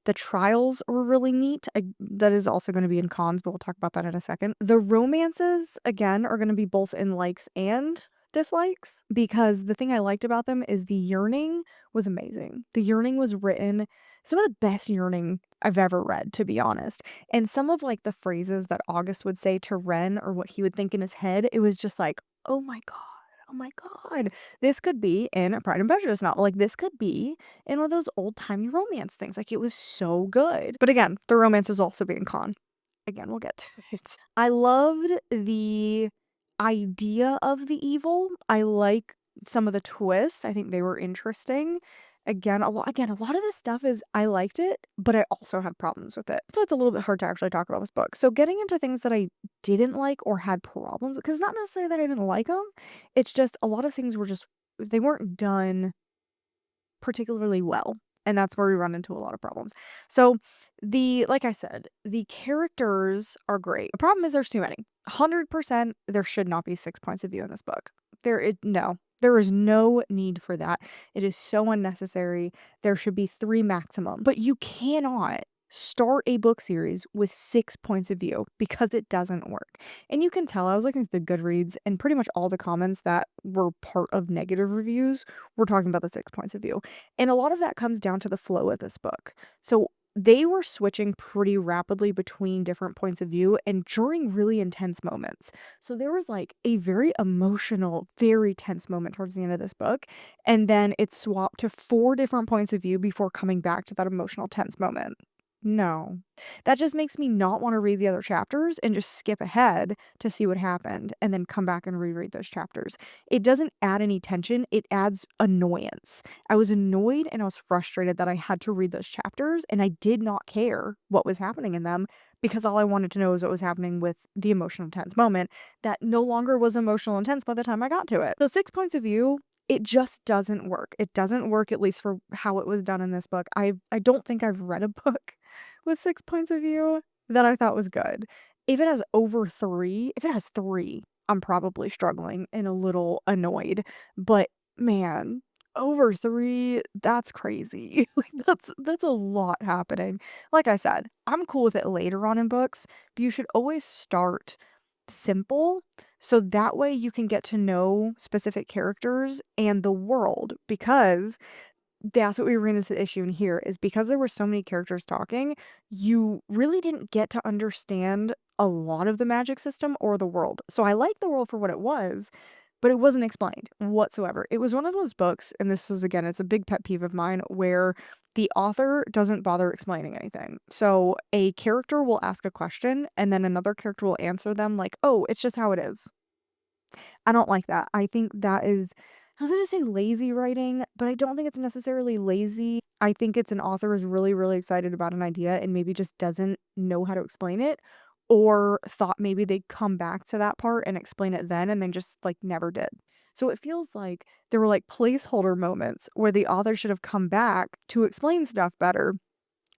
The trials were really neat. That is also going to be in cons, but we'll talk about that in a second. The romances, again, are going to be both in likes and dislikes because the thing I liked about them is the yearning was amazing. The yearning was written, some of the best yearning I've ever read, to be honest. And some of like the phrases that August would say to Ren or what he would think in his head, it was just like, oh my God. Oh my God, this could be in a Pride and Prejudice novel. Like, this could be in one of those old-timey romance things. Like, it was so good. But again, the romance was also being con. Again, we'll get to it. I loved the idea of the evil. I like some of the twists, I think they were interesting. Again, a lot of this stuff is I liked it, but I also had problems with it. So it's a little bit hard to actually talk about this book. So getting into things that I didn't like or had problems with, because not necessarily that I didn't like them, it's just a lot of things were just they weren't done particularly well, and that's where we run into a lot of problems. So, like I said, the characters are great. The problem is there's too many. 100% there should not be 6 points of view in this book. No. There is no need for that. It is so unnecessary. There should be 3 maximum. But you cannot start a book series with 6 points of view because it doesn't work. And you can tell I was looking at the Goodreads and pretty much all the comments that were part of negative reviews were talking about the 6 points of view. And a lot of that comes down to the flow of this book. So they were switching pretty rapidly between different points of view and during really intense moments. So there was like a very emotional, very tense moment towards the end of this book. And then it swapped to 4 different points of view before coming back to that emotional, tense moment. No. That just makes me not wanna read the other chapters and just skip ahead to see what happened and then come back and reread those chapters. It doesn't add any tension, it adds annoyance. I was annoyed and I was frustrated that I had to read those chapters, and I did not care what was happening in them because all I wanted to know is what was happening with the emotional intense moment that no longer was emotional intense by the time I got to it. So 6 points of view, it just doesn't work. It doesn't work, at least for how it was done in this book. I don't think I've read a book with 6 points of view that I thought was good. If it has 3, I'm probably struggling and a little annoyed, but man, over 3, that's crazy. Like, that's a lot happening. Like I said, I'm cool with it later on in books, but you should always start simple, so that way you can get to know specific characters and the world, because that's what we ran into the issue in here, is because there were so many characters talking, you really didn't get to understand a lot of the magic system or the world. So I liked the world for what it was, but it wasn't explained whatsoever. It was one of those books, and this is again, it's a big pet peeve of mine, where the author doesn't bother explaining anything. So a character will ask a question and then another character will answer them like, "Oh, it's just how it is." I don't like that. I think that is I was gonna say lazy writing, but I don't think it's necessarily lazy. I think it's an author is really, really excited about an idea and maybe just doesn't know how to explain it, or thought maybe they'd come back to that part and explain it then and then just like never did. So it feels like there were like placeholder moments where the author should have come back to explain stuff better,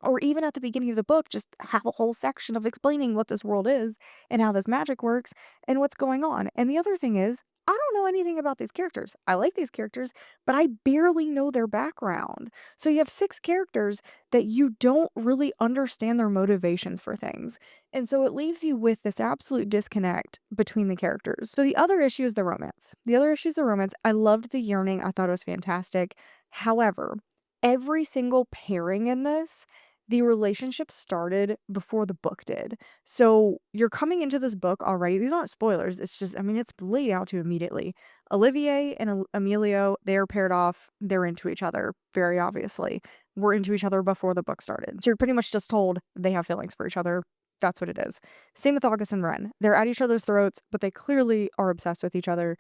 or even at the beginning of the book, just have a whole section of explaining what this world is and how this magic works and what's going on. And the other thing is, I don't know anything about these characters. I like these characters, but I barely know their background. So you have 6 characters that you don't really understand their motivations for things. And so it leaves you with this absolute disconnect between the characters. So the other issue is the romance. The other issue is the romance. I loved the yearning. I thought it was fantastic. However, every single pairing in this, the relationship started before the book did. So you're coming into this book already. These aren't spoilers. It's just, I mean, it's laid out to you immediately. Olivier and Emilio, they're paired off. They're into each other, very obviously. We're into each other before the book started. So you're pretty much just told they have feelings for each other. That's what it is. Same with August and Ren. They're at each other's throats, but they clearly are obsessed with each other.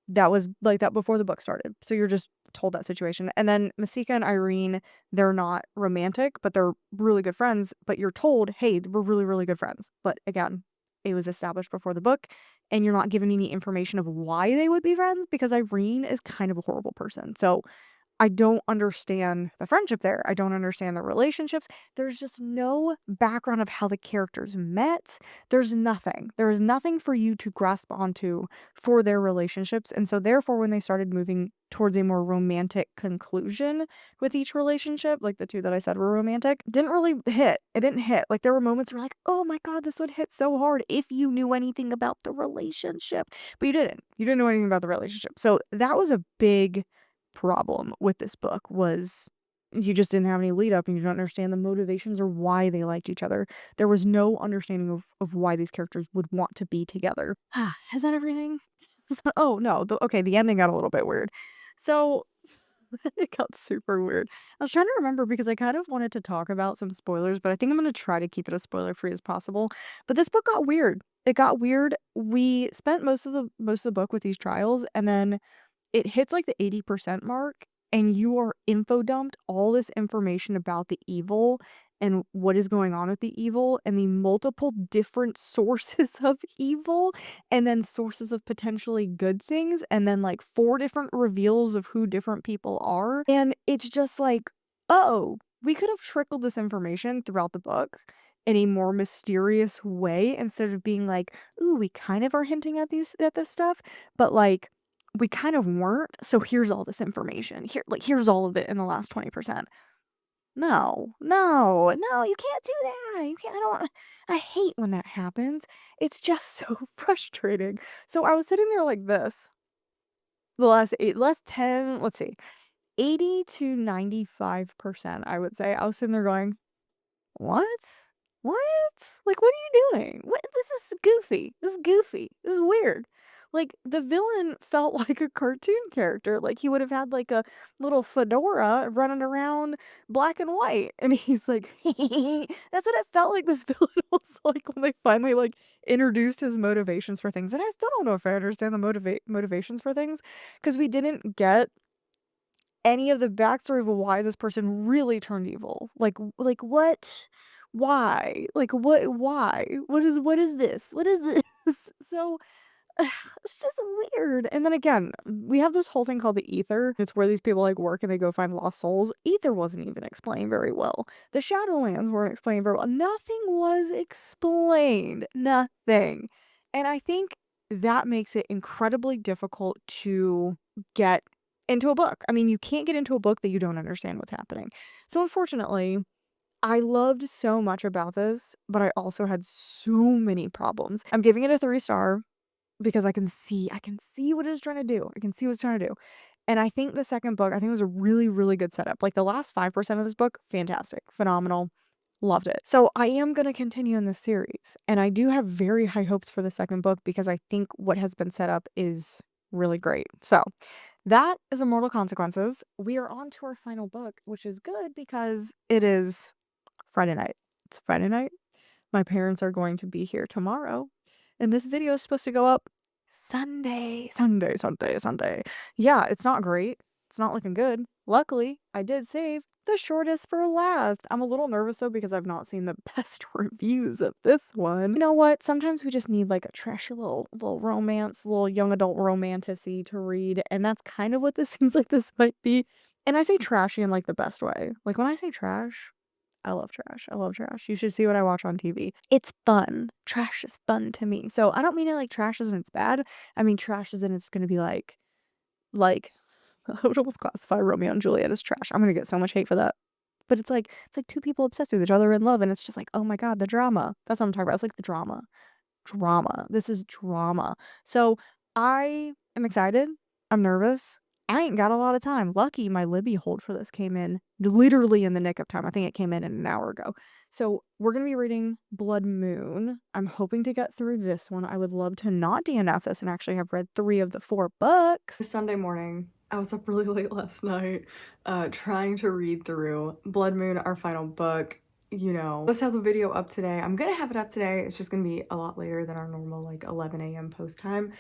That was like that before the book started. So you're just told that situation. And then Masika and Irene, they're not romantic, but they're really good friends. But you're told, hey, we're really, really good friends. But again, it was established before the book, and you're not given any information of why they would be friends because Irene is kind of a horrible person. So I don't understand the friendship there. I don't understand the relationships. There's just no background of how the characters met. There's nothing. There is nothing for you to grasp onto for their relationships. And so therefore when they started moving towards a more romantic conclusion with each relationship, like the 2 that I said were romantic, didn't really hit. It didn't hit. Like there were moments where like, "Oh my god, this would hit so hard if you knew anything about the relationship." But you didn't. You didn't know anything about the relationship. So that was a big problem with this book, was you just didn't have any lead up and you don't understand the motivations or why they liked each other. There was no understanding of why these characters would want to be together. Is that everything? Oh no, okay, the ending got a little bit weird. So it got super weird. I was trying to remember because I kind of wanted to talk about some spoilers, but I think I'm going to try to keep it as spoiler free as possible. But this book got weird. It got weird. We spent most of the book with these trials, and then it hits like the 80% mark, and you are info dumped all this information about the evil and what is going on with the evil and the multiple different sources of evil, and then sources of potentially good things, and then like 4 different reveals of who different people are. And it's just like, oh, we could have trickled this information throughout the book in a more mysterious way instead of being like, ooh, we kind of are hinting at this stuff, but like we kind of weren't. So here's all this information. Here's all of it in the last 20%. No, no, no, you can't do that. You can't. I hate when that happens. It's just so frustrating. So I was sitting there like this the last 10, let's see, 80 to 95%, I would say. I was sitting there going, what? What? Like, what are you doing? What? This is goofy. This is goofy. This is weird. Like, the villain felt like a cartoon character. Like, he would have had, like, a little fedora running around black and white. And he's like, that's what it felt like this villain was like when they finally, like, introduced his motivations for things. And I still don't know if I understand the motivations for things, because we didn't get any of the backstory of why this person really turned evil. Like what? Why? Like why? What is this? What is this? So it's just weird. And then again, we have this whole thing called the ether. It's where these people like work and they go find lost souls. Ether wasn't even explained very well. The Shadowlands weren't explained very well. Nothing was explained. Nothing. And I think that makes it incredibly difficult to get into a book. I mean, you can't get into a book that you don't understand what's happening. So unfortunately, I loved so much about this, but I also had so many problems. I'm giving it a 3 star because I can see what it's trying to do. I can see what it's trying to do. And I think the second book, I think it was a really, really good setup. Like the last 5% of this book, fantastic, phenomenal, loved it. So I am going to continue in this series. And I do have very high hopes for the second book because I think what has been set up is really great. So that is Immortal Consequences. We are on to our final book, which is good because it is Friday night. It's Friday night. My parents are going to be here tomorrow. And this video is supposed to go up Sunday. Sunday, Sunday, Sunday. Yeah, it's not great. It's not looking good. Luckily, I did save the shortest for last. I'm a little nervous though because I've not seen the best reviews of this one. You know what? Sometimes we just need like a trashy little romance, little young adult romantasy to read, and that's kind of what this seems like this might be. And I say trashy in like the best way. Like when I say trash, I love trash. I love trash. You should see what I watch on TV. It's fun. Trash is fun to me. So I don't mean it like trash as in it's bad. I mean trash as in it's gonna be like I would almost classify Romeo and Juliet as trash. I'm gonna get so much hate for that. But it's like two people obsessed with each other in love, and it's just like, oh my god, the drama. That's what I'm talking about. It's like the drama. Drama. This is drama. So I am excited. I'm nervous. I ain't got a lot of time. Lucky my Libby hold for this came in literally in the nick of time. I think it came in an hour ago. So we're going to be reading Blood Moon. I'm hoping to get through this one. I would love to not DNF this and actually have read 3 of the 4 books. Sunday morning, I was up really late last night, trying to read through Blood Moon, our final book. You know, let's have the video up today. I'm gonna have it up today. It's just gonna be a lot later than our normal like 11 a.m. post time.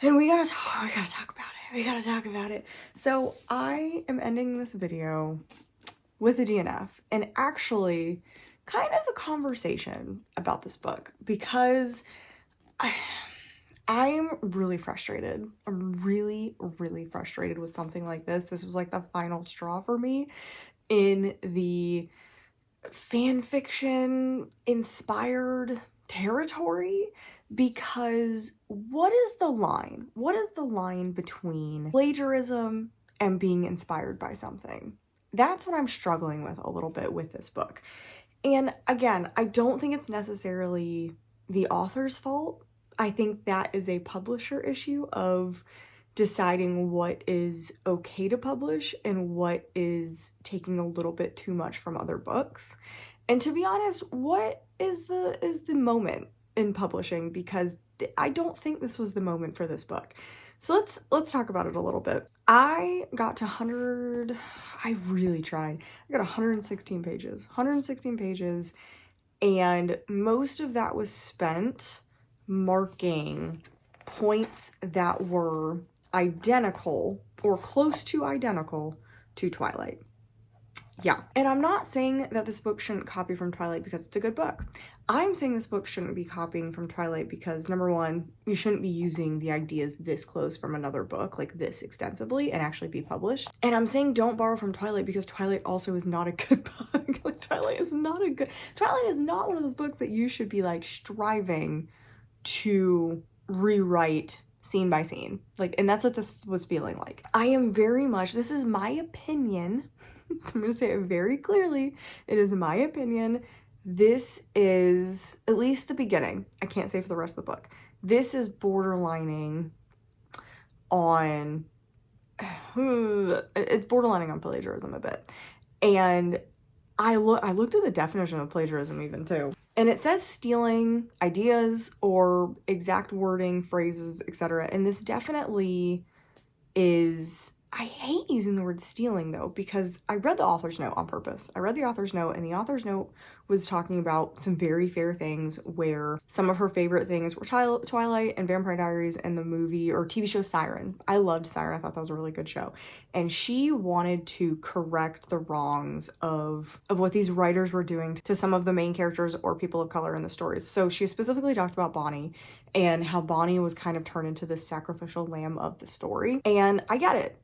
And we gotta talk about it. We gotta talk about it. So I am ending this video with a DNF and actually kind of a conversation about this book because I'm really frustrated. I'm really, really frustrated with something like this. This was like the final straw for me in the fan fiction inspired territory, because what is the line? What is the line between plagiarism and being inspired by something? That's what I'm struggling with a little bit with this book. And again, I don't think it's necessarily the author's fault. I think that is a publisher issue of deciding what is okay to publish and what is taking a little bit too much from other books. And to be honest, what is the moment in publishing? Because I don't think this was the moment for this book. So let's talk about it a little bit. I got to 100, I really tried. I got 116 pages. 116 pages, and most of that was spent marking points that were identical or close to identical to Twilight. Yeah. And I'm not saying that this book shouldn't copy from Twilight because it's a good book. I'm saying this book shouldn't be copying from Twilight because, number one, you shouldn't be using the ideas this close from another book, like this extensively, and actually be published. And I'm saying don't borrow from Twilight because Twilight also is not a good book. Like, Twilight is not one of those books that you should be, like, striving to rewrite scene by scene. Like, and that's what this was feeling like. I am very much, this is my opinion. I'm going to say it very clearly. It is my opinion. This is, at least the beginning, I can't say for the rest of the book, this is borderlining on, it's borderlining on plagiarism a bit. And I looked at the definition of plagiarism even too. And it says stealing ideas or exact wording, phrases, etc. And this definitely is, I hate using the word stealing though, because I read the author's note on purpose. I read the author's note, and the author's note was talking about some very fair things where some of her favorite things were Twilight and Vampire Diaries and the movie or TV show Siren. I loved Siren. I thought that was a really good show. And she wanted to correct the wrongs of what these writers were doing to some of the main characters or people of color in the stories. So she specifically talked about Bonnie and how Bonnie was kind of turned into the sacrificial lamb of the story. And I get it.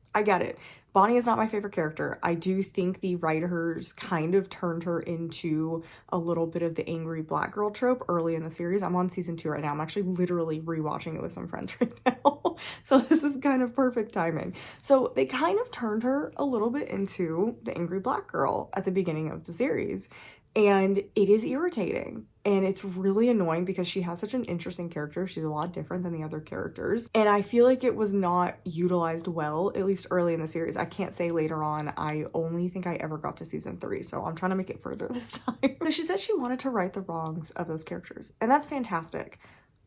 Bonnie is not my favorite character. I do think the writers kind of turned her into a little bit of the angry black girl trope early in the series. I'm on season 2 right now. I'm actually literally rewatching it with some friends right now. So this is kind of perfect timing. So they kind of turned her a little bit into the angry black girl at the beginning of the series. And it is irritating, and it's really annoying because she has such an interesting character. She's a lot different than the other characters, and I feel like it was not utilized well, at least early in the series. I can't say later on. I only think I ever got to season 3, so I'm trying to make it further this time. So she said she wanted to right the wrongs of those characters, and that's fantastic,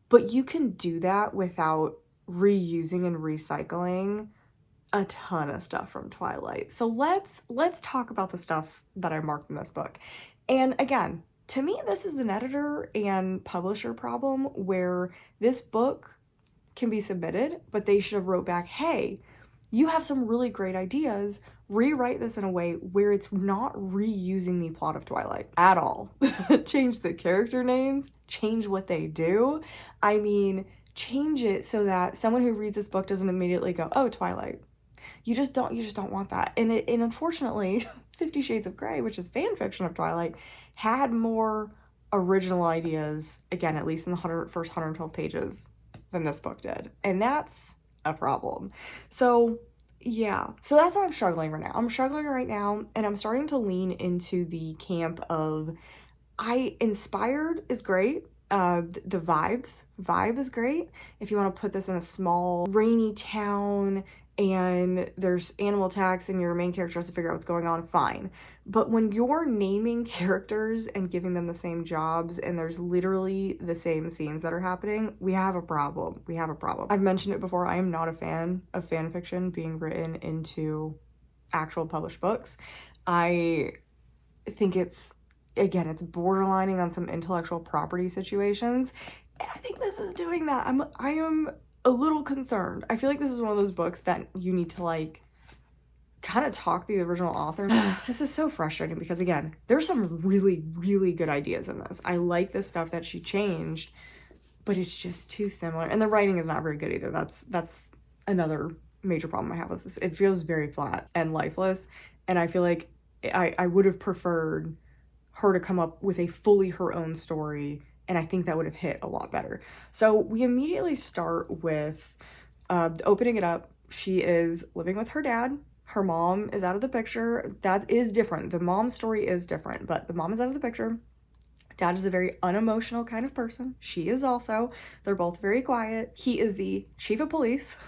but you can do that without reusing and recycling a ton of stuff from Twilight. So let's talk about the stuff that I marked in this book. And again, to me, this is an editor and publisher problem where this book can be submitted, but they should have wrote back, hey, you have some really great ideas. Rewrite this in a way where it's not reusing the plot of Twilight at all. Change the character names, change what they do. I mean, change it so that someone who reads this book doesn't immediately go, oh, Twilight. You just don't want that. And unfortunately, 50 Shades of Grey, which is fan fiction of Twilight, had more original ideas, again, at least in the first 112 pages, than this book did. And that's a problem. So yeah, so that's why I'm struggling right now. And I'm starting to lean into the camp of, inspired is great. The vibe is great. If you want to put this in a small rainy town and there's animal attacks and your main character has to figure out what's going on, fine. But when you're naming characters and giving them the same jobs and there's literally the same scenes that are happening, we have a problem. I've mentioned it before, I am not a fan of fan fiction being written into actual published books. I think it's borderlining on some intellectual property situations. And I think this is doing that. I am a little concerned. I feel like this is one of those books that you need to like kind of talk the original author. This is so frustrating because again, there's some really, really good ideas in this. I like the stuff that she changed, but it's just too similar. And the writing is not very good either. That's another major problem I have with this. It feels very flat and lifeless. And I feel like I would have preferred her to come up with a fully her own story, and I think that would have hit a lot better. So we immediately start with opening it up. She is living with her dad. Her mom is out of the picture. That is different. The mom story is different, but the mom is out of the picture. Dad is a very unemotional kind of person. She is also. They're both very quiet. He is the chief of police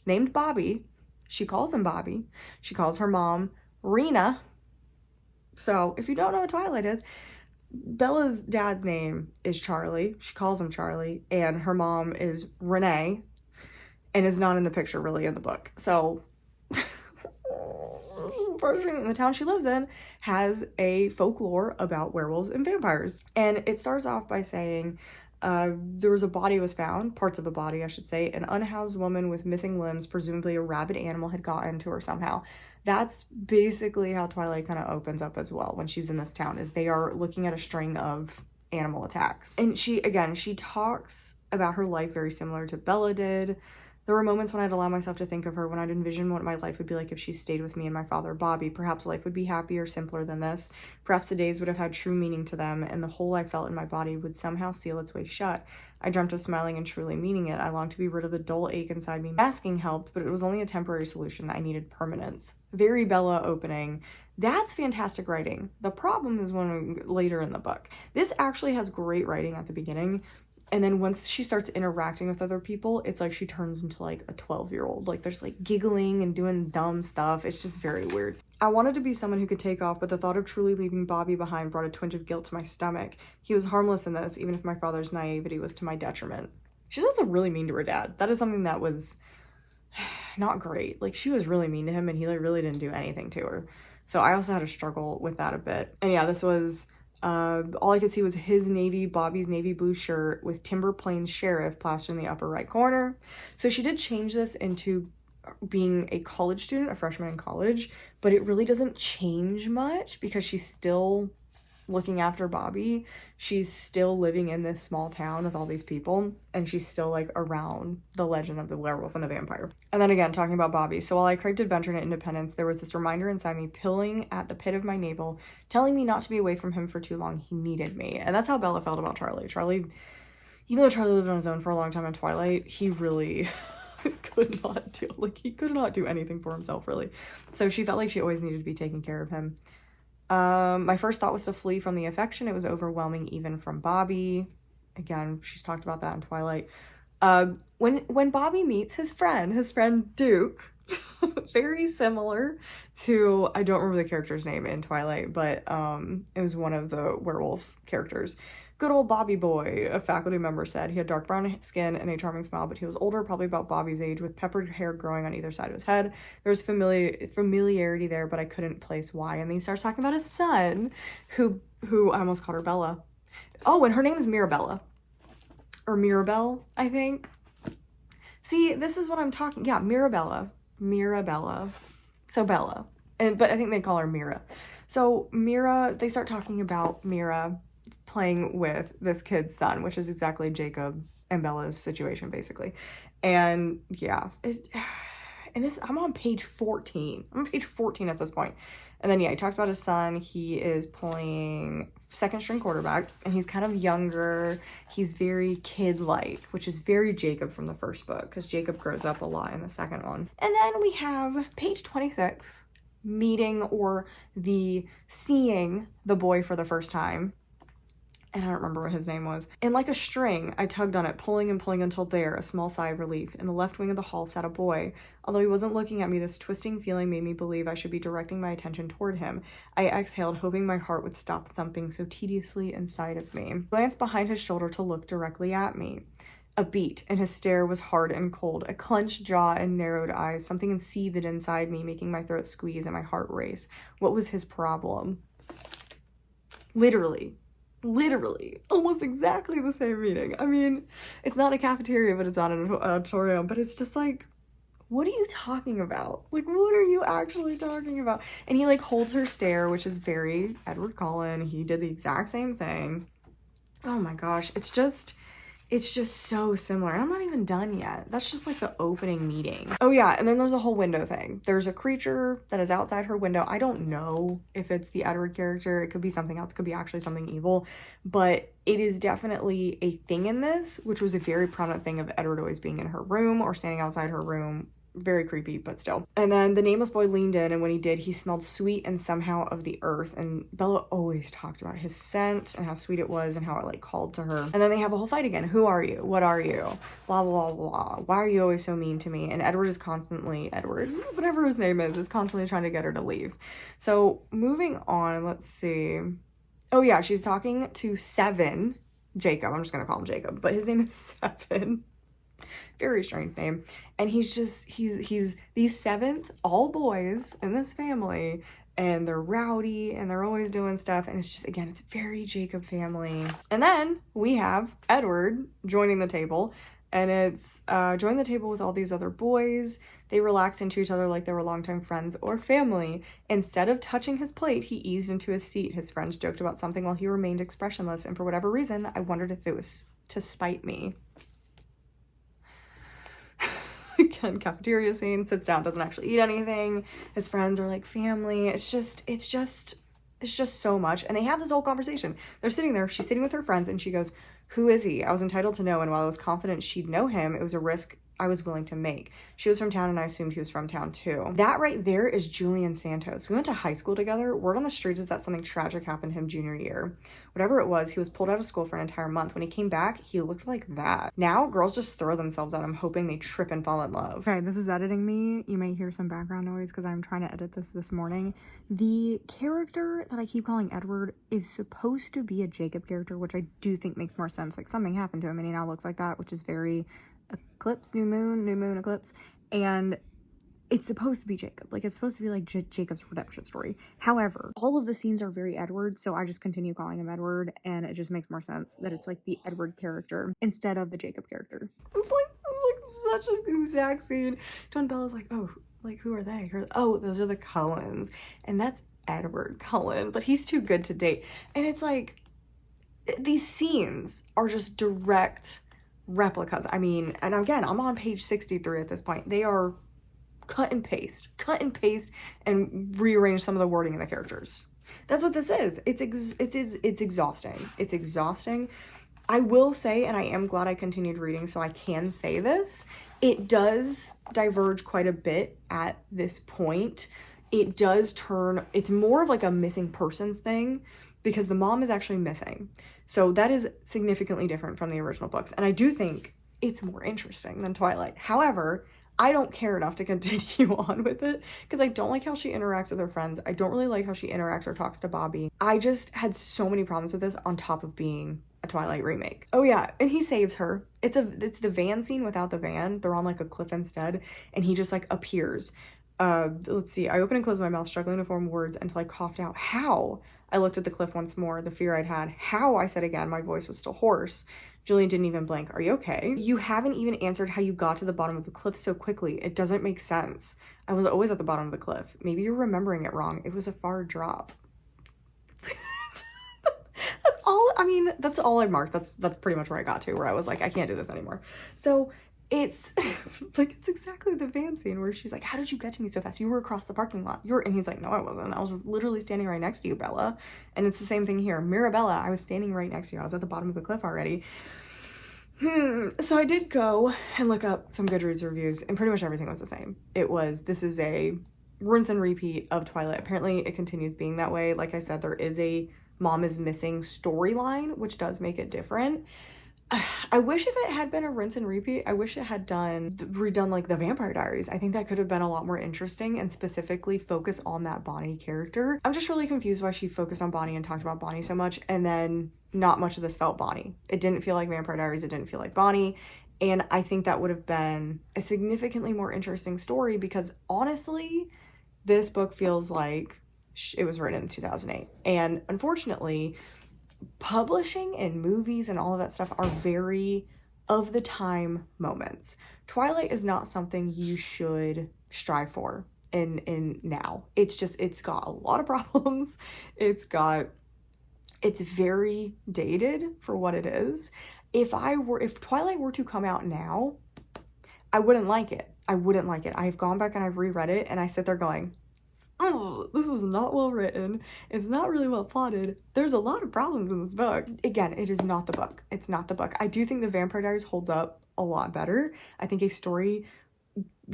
named Bobby. She calls him Bobby. She calls her mom Rena. So if you don't know what Twilight is, Bella's dad's name is Charlie. She calls him Charlie, and her mom is Renee and is not in the picture really in the book. So the town she lives in has a folklore about werewolves and vampires. And it starts off by saying There was a body was found, parts of a body, I should say. An unhoused woman with missing limbs, presumably a rabid animal, had gotten to her somehow. That's basically how Twilight kind of opens up as well when she's in this town, is they are looking at a string of animal attacks. And she talks about her life very similar to Bella did. There were moments when I'd allow myself to think of her, when I'd envision what my life would be like if she stayed with me and my father, Bobby. Perhaps life would be happier, simpler than this. Perhaps the days would have had true meaning to them, and the hole I felt in my body would somehow seal its way shut. I dreamt of smiling and truly meaning it. I longed to be rid of the dull ache inside me. Masking helped, but it was only a temporary solution. I needed permanence. Very Bella opening. That's fantastic writing. The problem is when later in the book. This actually has great writing at the beginning. And then once she starts interacting with other people, it's like she turns into like a 12-year-old. Like there's like giggling and doing dumb stuff. It's just very weird. I wanted to be someone who could take off, but the thought of truly leaving Bobby behind brought a twinge of guilt to my stomach. He was harmless in this, even if my father's naivety was to my detriment. She's also really mean to her dad. That is something that was not great. Like she was really mean to him, and he like really didn't do anything to her. So I also had to struggle with that a bit. And yeah, this was... all I could see was Bobby's navy blue shirt with Timber Plains Sheriff plastered in the upper right corner. So she did change this into being a college student, a freshman in college, but it really doesn't change much because she's still looking after Bobby. She's still living in this small town with all these people, and she's still like around the legend of the werewolf and the vampire. And then again, talking about Bobby. So while I craved adventure and independence, there was this reminder inside me pulling at the pit of my navel, telling me not to be away from him for too long. He needed me. And that's how Bella felt about Charlie. Charlie, even though Charlie lived on his own for a long time in Twilight, he really could not do anything for himself, really. So she felt like she always needed to be taking care of him. My first thought was to flee from the affection. It was overwhelming even from Bobby. Again, she's talked about that in Twilight. When Bobby meets his friend Duke, very similar to, I don't remember the character's name in Twilight, but it was one of the werewolf characters. Good old Bobby boy, a faculty member said. He had dark brown skin and a charming smile, but he was older, probably about Bobby's age, with peppered hair growing on either side of his head. There was familiarity there, but I couldn't place why. And then he starts talking about his son, who I almost called her Bella. Oh, and her name is Mirabella. Or Mirabelle, I think. See, this is what I'm talking. Yeah, Mirabella. So Bella. But I think they call her Mira. So Mira, they start talking about Mira playing with this kid's son, which is exactly Jacob and Bella's situation, basically. And yeah, I'm on page 14. I'm on page 14 at this point. And then, yeah, he talks about his son. He is playing second string quarterback, and he's kind of younger. He's very kid-like, which is very Jacob from the first book, because Jacob grows up a lot in the second one. And then we have page 26, meeting or seeing the boy for the first time. And I don't remember what his name was. And like a string, I tugged on it, pulling and pulling until there, a small sigh of relief. In the left wing of the hall sat a boy. Although he wasn't looking at me, this twisting feeling made me believe I should be directing my attention toward him. I exhaled, hoping my heart would stop thumping so tediously inside of me. I glanced behind his shoulder to look directly at me. A beat, and his stare was hard and cold. A clenched jaw and narrowed eyes, something seethed inside me, making my throat squeeze and my heart race. What was his problem? Literally, almost exactly the same meeting. I mean, it's not a cafeteria, but it's not an auditorium, but it's just like, what are you talking about? Like, what are you actually talking about? And he like holds her stare, which is very Edward Cullen. He did the exact same thing. Oh my gosh, it's just so similar. I'm not even done yet. That's just like the opening meeting. Oh yeah, and then there's a whole window thing. There's a creature that is outside her window. I don't know if it's the Edward character. It could be something else. It could be actually something evil. But it is definitely a thing in this, which was a very prominent thing of Edward always being in her room or standing outside her room. Very creepy, but still. And then the nameless boy leaned in, and when he did, he smelled sweet and somehow of the earth. And Bella always talked about his scent and how sweet it was and how it like called to her. And then they have a whole fight again. Who are you? What are you? Blah, blah, blah, blah. Why are you always so mean to me? And Edward, whatever his name is constantly trying to get her to leave. So moving on, let's see. Oh yeah, she's talking to Seven. Jacob. I'm just going to call him Jacob, but his name is Seven. Very strange name. And he's the seventh, all boys in this family, and they're rowdy and they're always doing stuff. And it's just, again, it's very Jacob family. And then we have Edward joining the table, and it's join the table with all these other boys. They relaxed into each other like they were longtime friends or family. Instead of touching his plate, he eased into his seat. His friends joked about something while he remained expressionless, and for whatever reason, I wondered if it was to spite me. Again, cafeteria scene, sits down, doesn't actually eat anything. His friends are like family. It's just so much. And they have this whole conversation. They're sitting there, she's sitting with her friends, and she goes, "Who is he? I was entitled to know, and while I was confident she'd know him, it was a risk I was willing to make. She was from town, and I assumed he was from town too." That right there is Julian Santos. We went to high school together. Word on the street is that something tragic happened to him junior year. Whatever it was, he was pulled out of school for an entire month. When he came back, he looked like that. Now, girls just throw themselves at him, hoping they trip and fall in love. Okay, this is editing me. You may hear some background noise because I'm trying to edit this morning. The character that I keep calling Edward is supposed to be a Jacob character, which I do think makes more sense. Like, something happened to him and he now looks like that, which is very eclipse, new moon, eclipse. And it's supposed to be Jacob. Like, it's supposed to be like Jacob's redemption story. However, all of the scenes are very Edward, so I just continue calling him Edward, and it just makes more sense that it's like the Edward character instead of the Jacob character. It's like such an exact scene. John Bella's like, "Oh, like, who are they?" "Oh, those are the Cullens." And that's Edward Cullen, but he's too good to date. And it's like, these scenes are just direct replicas. I mean, and again, I'm on page 63 at this point. They are cut and paste, and rearrange some of the wording in the characters. That's what this is. It's exhausting. It's exhausting. I will say, and I am glad I continued reading so I can say this, it does diverge quite a bit at this point. It does turn, it's more of like a missing persons thing, because the mom is actually missing. So that is significantly different from the original books. And I do think it's more interesting than Twilight. However, I don't care enough to continue on with it because I don't like how she interacts with her friends. I don't really like how she interacts or talks to Bobby. I just had so many problems with this on top of being a Twilight remake. Oh yeah, and he saves her. It's the van scene without the van. They're on like a cliff instead, and he just like appears. Let's see. I opened and closed my mouth, struggling to form words until I coughed out. How? I looked at the cliff once more, the fear I'd had. How? I said again, my voice was still hoarse. Julian didn't even blink. Are you okay? You haven't even answered how you got to the bottom of the cliff so quickly. It doesn't make sense. I was always at the bottom of the cliff. Maybe you're remembering it wrong. It was a far drop. That's all, I mean, that's all I marked. That's pretty much where I got to, where I was like, I can't do this anymore. So it's like, it's exactly the van scene where she's like, "How did you get to me so fast? You were across the parking lot." And he's like, "No, I wasn't. I was literally standing right next to you, Bella." And it's the same thing here. "Mirabella, I was standing right next to you. I was at the bottom of the cliff already." So I did go and look up some Goodreads reviews, and pretty much everything was the same. It was, this is a rinse and repeat of Twilight. Apparently it continues being that way. Like I said, there is a mom is missing storyline, which does make it different. I wish if it had been a rinse and repeat, I wish it had redone like the Vampire Diaries. I think that could have been a lot more interesting and specifically focus on that Bonnie character. I'm just really confused why she focused on Bonnie and talked about Bonnie so much, and then not much of this felt Bonnie. It didn't feel like Vampire Diaries, it didn't feel like Bonnie, and I think that would have been a significantly more interesting story, because honestly, this book feels like it was written in 2008, and unfortunately, publishing and movies and all of that stuff are very of the time moments. Twilight is not something you should strive for in now. It's got a lot of problems. It's very dated for what it is. If Twilight were to come out now, I wouldn't like it. I have gone back and I've reread it, and I sit there going, "Oh, this is not well written. It's not really well plotted. There's a lot of problems in this book." Again, it is not the book. It's not the book. I do think the Vampire Diaries holds up a lot better. I think a story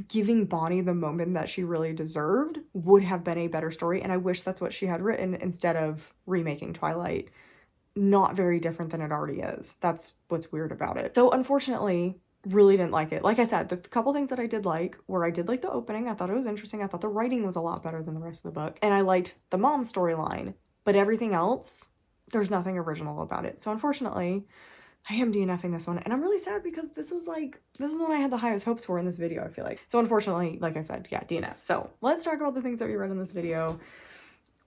giving Bonnie the moment that she really deserved would have been a better story, and I wish that's what she had written instead of remaking Twilight. Not very different than it already is. That's what's weird about it. So unfortunately, really didn't like it. Like I said, the couple things that I did like were, I did like the opening. I thought it was interesting. I thought the writing was a lot better than the rest of the book. And I liked the mom storyline. But everything else, there's nothing original about it. So unfortunately, I am DNFing this one. And I'm really sad because this is the one I had the highest hopes for in this video, I feel like. So unfortunately, like I said, yeah, DNF. So let's talk about the things that we read in this video.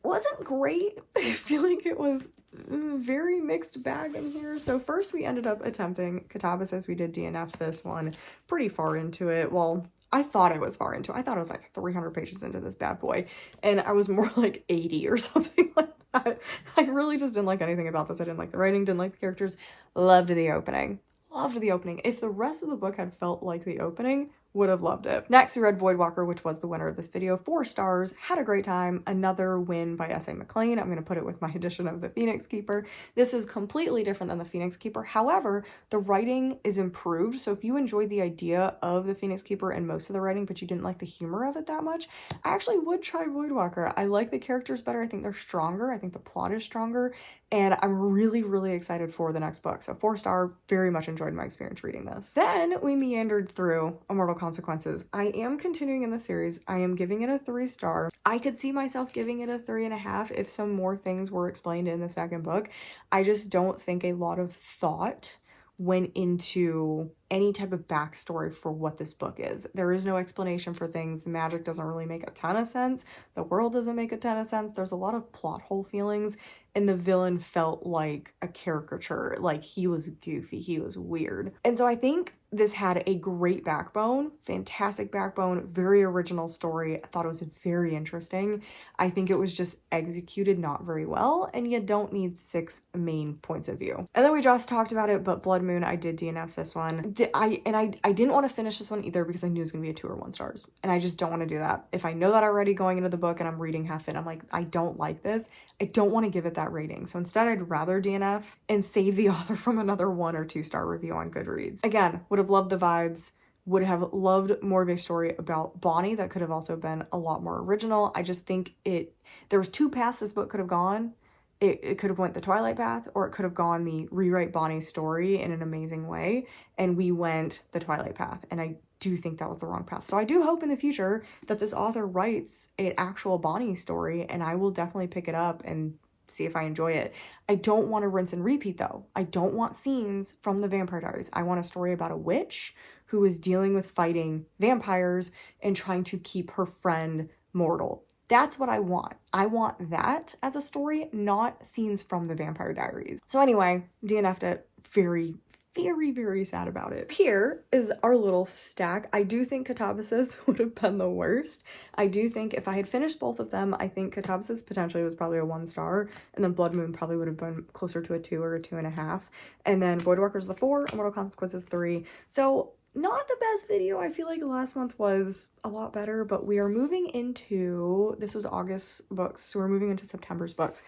wasn't great. I feel like it was very mixed bag in here. So first we ended up attempting Catabasis. We did DNF this one pretty far into it. Well, I thought I was far into it. I thought I was like 300 pages into this bad boy, and I was more like 80 or something like that. I really just didn't like anything about this. I didn't like the writing, didn't like the characters, loved the opening. Loved the opening. If the rest of the book had felt like the opening, would have loved it. Next, we read Voidwalker, which was the winner of this video. 4 stars. Had a great time. Another win by S.A. McLean. I'm going to put it with my edition of The Phoenix Keeper. This is completely different than The Phoenix Keeper. However, the writing is improved. So if you enjoyed the idea of The Phoenix Keeper and most of the writing, but you didn't like the humor of it that much, I actually would try Voidwalker. I like the characters better. I think they're stronger. I think the plot is stronger. And I'm really, really excited for the next book. So 4 star, very much enjoyed my experience reading this. Then we meandered through Immortal Consequences. I am continuing in the series. I am giving it a 3 star. I could see myself giving it a 3.5 if some more things were explained in the second book. I just don't think a lot of thought went into any type of backstory for what this book is. There is no explanation for things. The magic doesn't really make a ton of sense. The world doesn't make a ton of sense. There's a lot of plot hole feelings, and the villain felt like a caricature. Like, he was goofy, he was weird. And so I think this had a great backbone, fantastic backbone, very original story. I thought it was very interesting. I think it was just executed not very well, and you don't need 6 main points of view. And then we just talked about it, but Blood Moon, I did DNF this one. I didn't want to finish this one either because I knew it was going to be a 2 or 1 stars, and I just don't want to do that. If I know that already going into the book and I'm reading half in, I'm like, I don't like this. I don't want to give it that rating. So instead, I'd rather DNF and save the author from another 1 or 2 star review on Goodreads. Again, would have loved the vibes, would have loved more of a story about Bonnie that could have also been a lot more original. I just think there was 2 paths this book could have gone. It could have went the Twilight path, or it could have gone the rewrite Bonnie's story in an amazing way, and we went the Twilight path, and I do think that was the wrong path. So I do hope in the future that this author writes an actual Bonnie story, and I will definitely pick it up and see if I enjoy it. I don't want to rinse and repeat, though. I don't want scenes from the Vampire Diaries. I want a story about a witch who is dealing with fighting vampires and trying to keep her friend mortal. That's what I want. I want that as a story, not scenes from the Vampire Diaries. So anyway, DNF'd it. Very, very, very sad about it. Here is our little stack. I do think Catabasis would have been the worst. I do think if I had finished both of them, I think Catabasis potentially was probably a 1 star, and then Blood Moon probably would have been closer to a 2 or a 2.5. And then Voidwalker's the 4, Immortal Consequences 3. So not the best video. I feel like last month was a lot better, but we are moving into, this was August's books, so we're moving into September's books.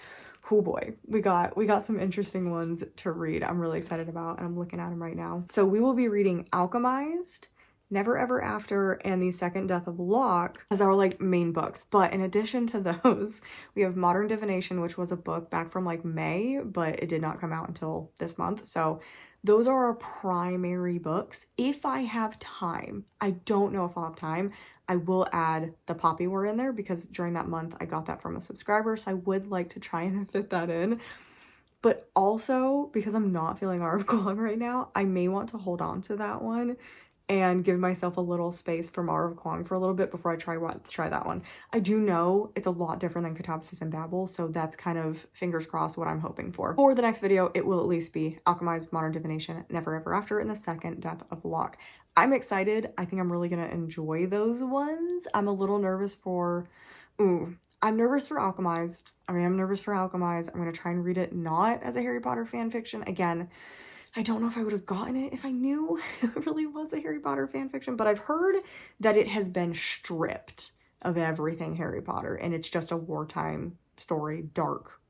Oh boy, we got some interesting ones to read. I'm really excited about, and I'm looking at them right now. So we will be reading Alchemized, Never Ever After, and The Second Death of Locke as our like main books. But in addition to those, we have Modern Divination, which was a book back from like May, but it did not come out until this month. So those are our primary books. If I have time, I don't know if I'll have time, I will add the Poppy War in there because during that month I got that from a subscriber, so I would like to try and fit that in. But also, because I'm not feeling R of Kwong right now, I may want to hold on to that one and give myself a little space for Mar of Kwong for a little bit before I try that one. I do know it's a lot different than Catabasis and Babel, so that's kind of, fingers crossed, what I'm hoping for. For the next video, it will at least be Alchemized, Modern Divination, Never Ever After, and The Second Death of Locke. I'm excited. I think I'm really gonna enjoy those ones. I'm a little nervous for, I'm nervous for Alchemized. I'm nervous for Alchemized. I'm gonna try and read it not as a Harry Potter fan fiction. Again, I don't know if I would have gotten it if I knew it really was a Harry Potter fanfiction, but I've heard that it has been stripped of everything Harry Potter, and it's just a wartime story, dark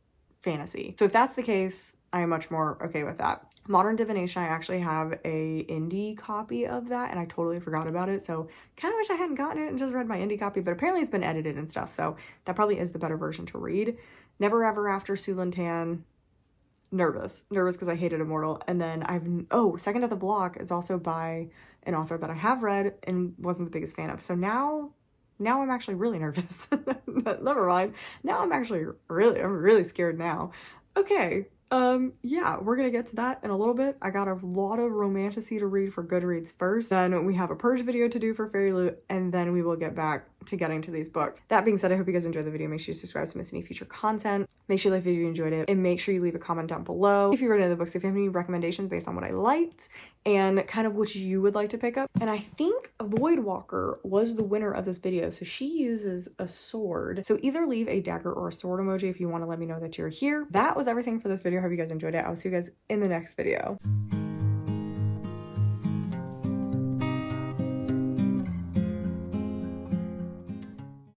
fantasy. So if that's the case, I am much more okay with that. Modern Divination, I actually have a indie copy of that, and I totally forgot about it, so kind of wish I hadn't gotten it and just read my indie copy, but apparently it's been edited and stuff, so that probably is the better version to read. Never Ever After, Sulan Tan. Nervous because I hated Immortal. And then Second Death of Locke is also by an author that I have read and wasn't the biggest fan of. So now I'm actually really nervous. Never mind. Now I'm actually really scared now. Okay. Yeah, we're gonna get to that in a little bit. I got a lot of romantasy to read for Goodreads first. Then we have a purge video to do for Fairyloot, and then we will get back to getting to these books. That being said, I hope you guys enjoyed the video. Make sure you subscribe to miss any future content. Make sure you like the video if you enjoyed it, and make sure you leave a comment down below if you read any of the books, if you have any recommendations based on what I liked and kind of what you would like to pick up. And I think Voidwalker was the winner of this video, so she uses a sword. So either leave a dagger or a sword emoji if you want to let me know that you're here. That was everything for this video. Hope you guys enjoyed it. I'll see you guys in the next video.